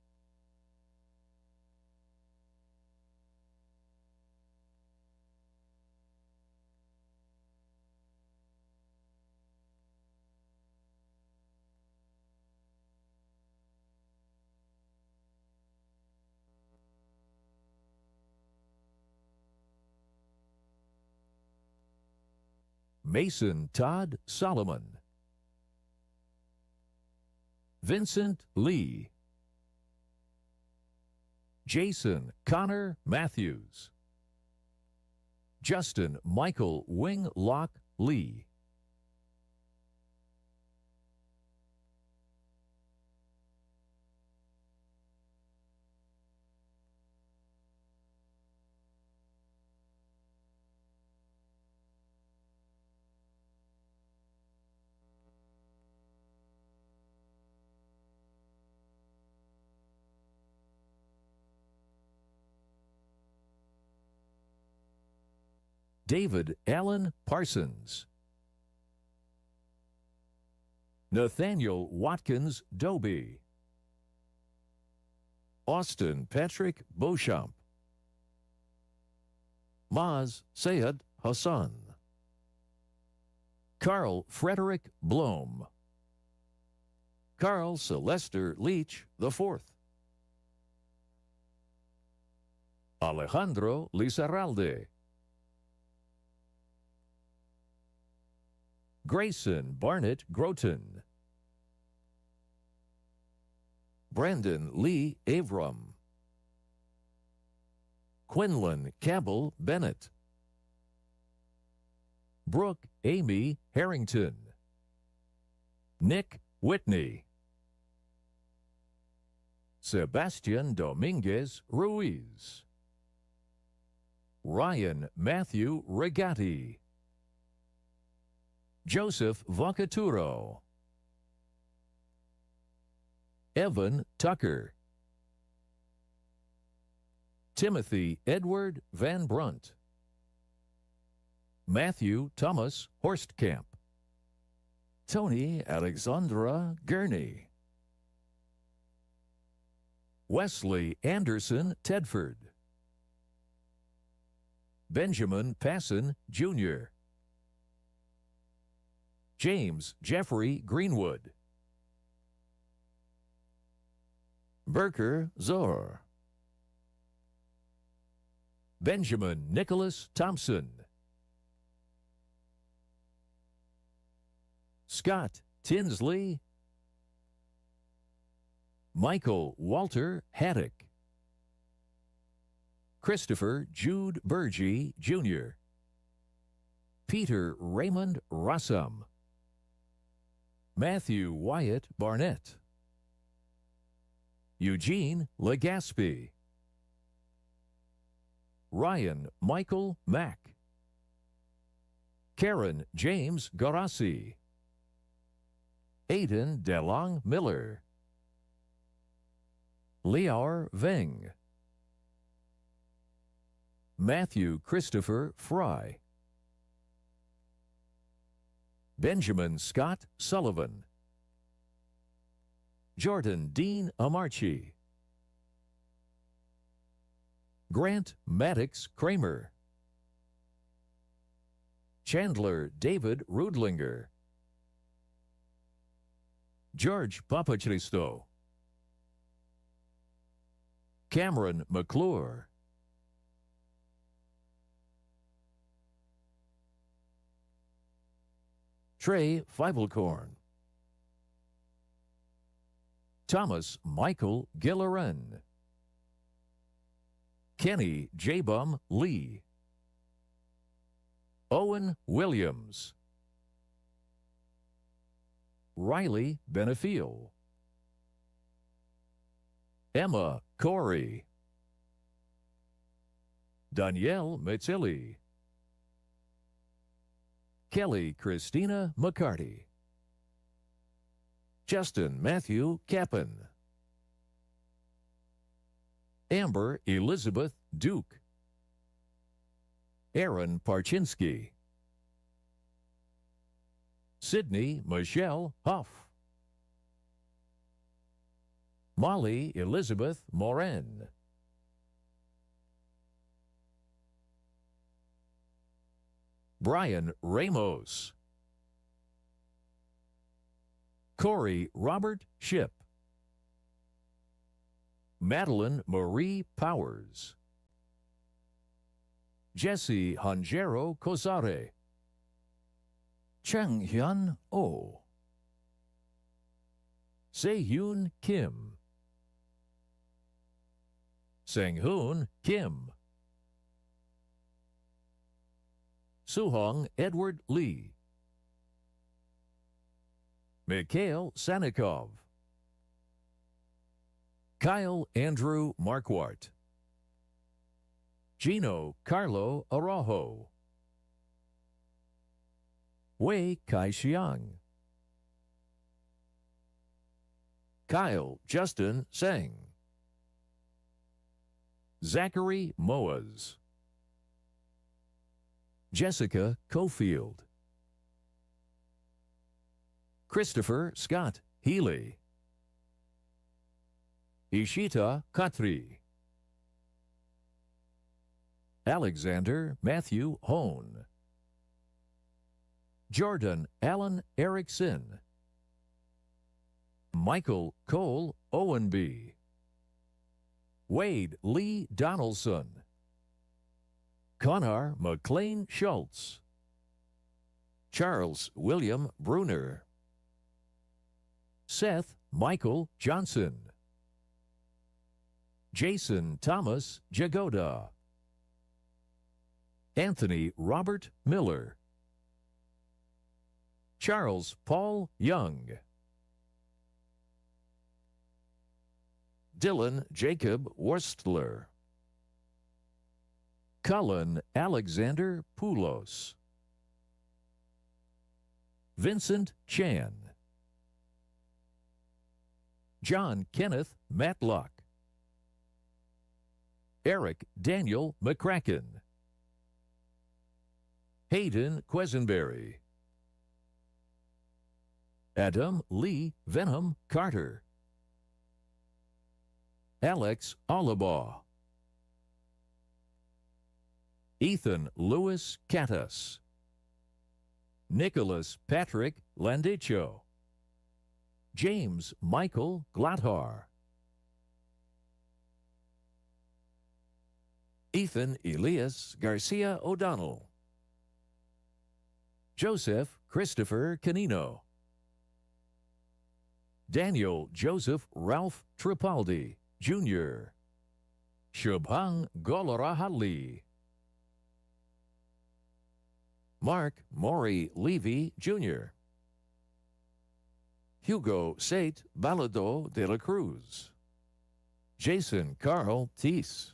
Mason Todd Solomon. Vincent Lee. Jason Connor Matthews. Justin Michael Winglock Lee. David Allen Parsons. Nathaniel Watkins Doby. Austin Patrick Beauchamp. Maz Sayed Hassan. Carl Frederick Blom. Carl Sylvester Leach IV. Alejandro Lizarralde. Grayson Barnett Groton. Brandon Lee Avram. Quinlan Cabell Bennett. Brooke Amy Harrington. Nick Whitney. Sebastian Dominguez Ruiz. Ryan Matthew Regatti. Joseph Vocaturo. Evan Tucker. Timothy Edward Van Brunt. Matthew Thomas Horstkamp. Tony Alexandra Gurney. Wesley Anderson Tedford. Benjamin Passon, Jr. James Jeffrey Greenwood. Burker Zohar. Benjamin Nicholas Thompson. Scott Tinsley. Michael Walter Haddock. Christopher Jude Burgee, Jr. Peter Raymond Rossum. Matthew Wyatt Barnett, Eugene Legaspi, Ryan Michael Mack, Karen James Garassi, Aiden DeLong Miller, Liaor Veng, Matthew Christopher Fry, Benjamin Scott Sullivan, Jordan Dean Amarchi, Grant Maddox Kramer, Chandler David Rudlinger, George Papacristo, Cameron McClure, Trey Feivelkorn, Thomas Michael Gilleran, Kenny J-Bum Lee, Owen Williams, Riley Benefiel, Emma Corey, Danielle Metzili, Kelly Christina McCarty, Justin Matthew Kappen, Amber Elizabeth Duke, Aaron Parchinsky, Sydney Michelle Huff, Molly Elizabeth Moran, Brian Ramos, Corey Robert Ship, Madeline Marie Powers, Jesse Hanjero Kosare, Cheng Hyun Oh, Se-Hyun Kim, Sang-Hoon Kim, Suhong Edward Lee, Mikhail Sanikov, Kyle Andrew Marquardt, Gino Carlo Araujo, Wei Kai-Xiang, Kyle Justin Sang, Zachary Moaz, Jessica Cofield, Christopher Scott Healy, Ishita Khatri, Alexander Matthew Hone, Jordan Allen Erickson, Michael Cole Owenby, Wade Lee Donaldson, Connor McLean Schultz, Charles William Bruner, Seth Michael Johnson, Jason Thomas Jagoda, Anthony Robert Miller, Charles Paul Young, Dylan Jacob Worstler, Cullen Alexander Poulos, Vincent Chan, John Kenneth Matlock, Eric Daniel McCracken, Hayden Quisenberry, Adam Lee Venom Carter, Alex Olibaugh, Ethan Lewis Catus, Nicholas Patrick Landicho, James Michael Glathar, Ethan Elias Garcia O'Donnell, Joseph Christopher Canino, Daniel Joseph Ralph Tripaldi, Jr., Shubhang Golorahali, Mark Maury Levy, Jr., Hugo Sate Balado de la Cruz. Jason Carl Thies.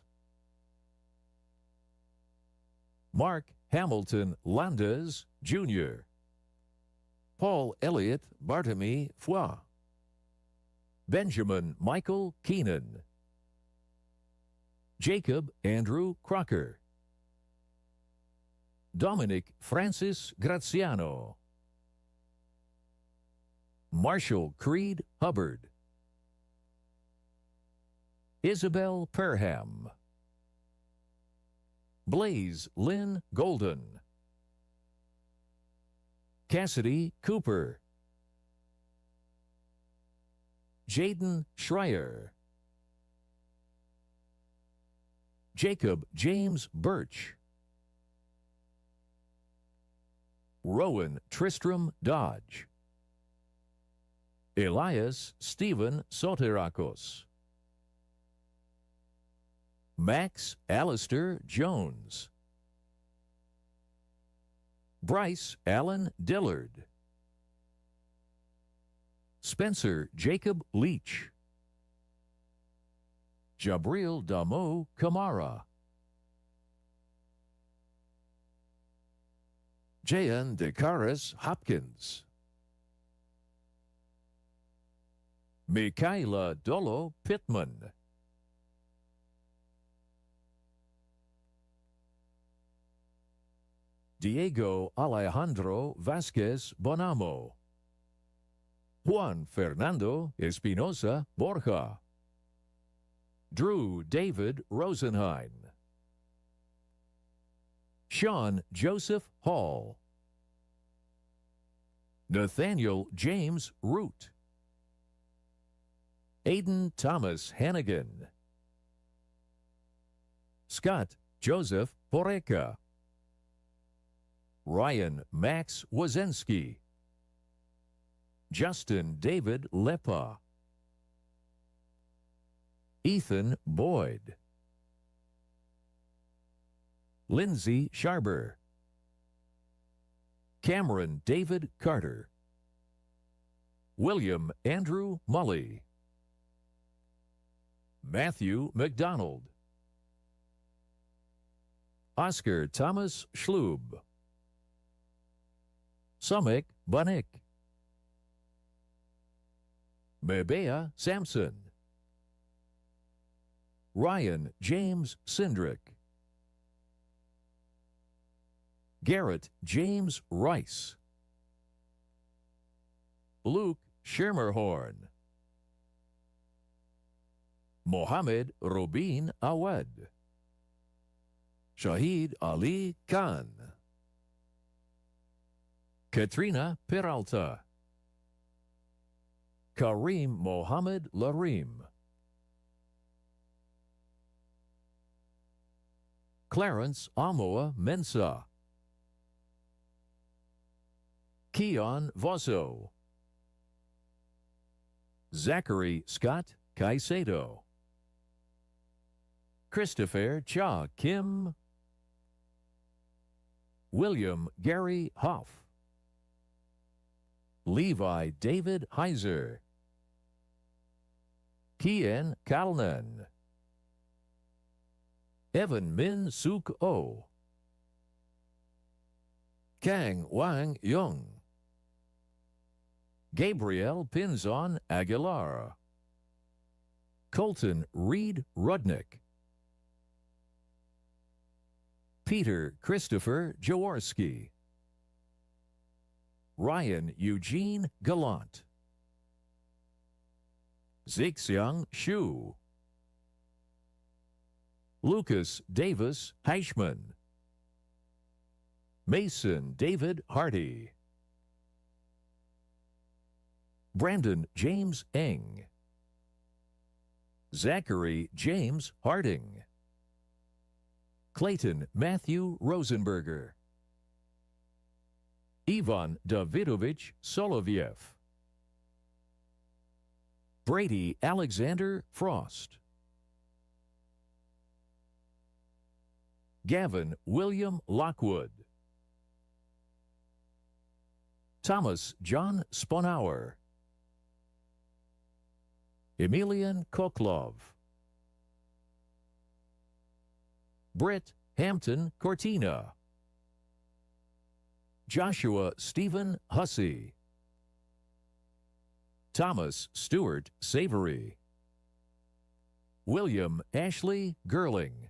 Mark Hamilton Landes, Jr. Paul Elliott Bartamy Foy. Benjamin Michael Keenan. Jacob Andrew Crocker. Dominic Francis Graziano. Marshall Creed Hubbard. Isabel Perham. Blaze Lynn Golden. Cassidy Cooper. Jaden Schreier. Jacob James Birch. Rowan Tristram Dodge. Elias Stephen Soterakos. Max Alistair Jones. Bryce Allen Dillard. Spencer Jacob Leach. Jabril Damo Kamara. Jayan Decaris Hopkins. Michaela Dolo Pittman. Diego Alejandro Vasquez Bonamo. Juan Fernando Espinosa Borja. Drew David Rosenheim. Sean Joseph Hall. Nathaniel James Root. Aiden Thomas Hannigan. Scott Joseph Poreka. Ryan Max Wazensky. Justin David Lepa. Ethan Boyd. Lindsay Sharber. Cameron David Carter. William Andrew Mully. Matthew McDonald. Oscar Thomas Schlub. Samek Banik. Mebea Sampson. Ryan James Sindrick. Garrett James Rice. Luke Schermerhorn. Mohammed Robin Awad. Shahid Ali Khan. Katrina Peralta. Kareem Mohammed Larim. Clarence Amoa Mensah. Keon Vosso. Zachary Scott Caicedo. Christopher Cha Kim. William Gary Hoff. Levi David Heiser. Kian Kalnan. Evan Min Suk O. Kang Wang Young. Gabriel Pinzon Aguilar. Colton Reed Rudnick. Peter Christopher Jaworski. Ryan Eugene Gallant. Zixiang Shu. Lucas Davis Heichman. Mason David Hardy. Brandon James Eng. Zachary James Harding. Clayton Matthew Rosenberger. Ivan Davidovich Soloviev. Brady Alexander Frost. Gavin William Lockwood. Thomas John Sponauer. Emilian Koklov, Britt Hampton Cortina, Joshua Stephen Hussey, Thomas Stewart Savory, William Ashley Gerling,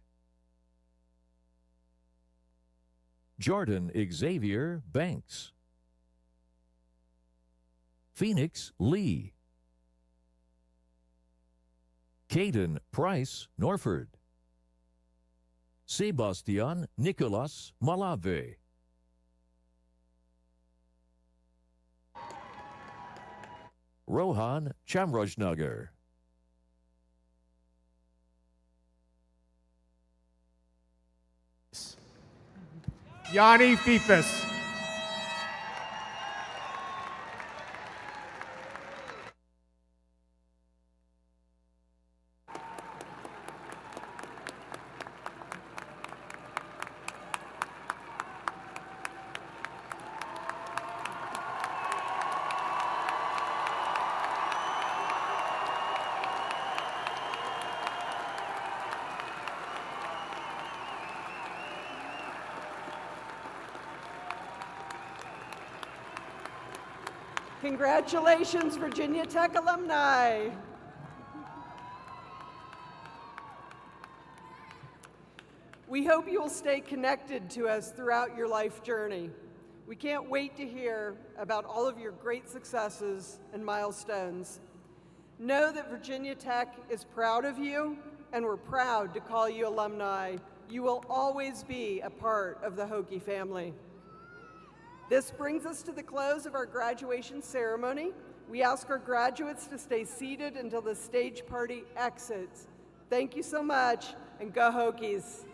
Jordan Xavier Banks, Phoenix Lee, Caden Price Norford, Sebastian Nicolas Malave, Rohan Chamrajnagar, Yanni Fifas. Congratulations, Virginia Tech alumni. We hope you will stay connected to us throughout your life journey. We can't wait to hear about all of your great successes and milestones. Know that Virginia Tech is proud of you, and we're proud to call you alumni. You will always be a part of the Hokie family. This brings us to the close of our graduation ceremony. We ask our graduates to stay seated until the stage party exits. Thank you so much, and go Hokies.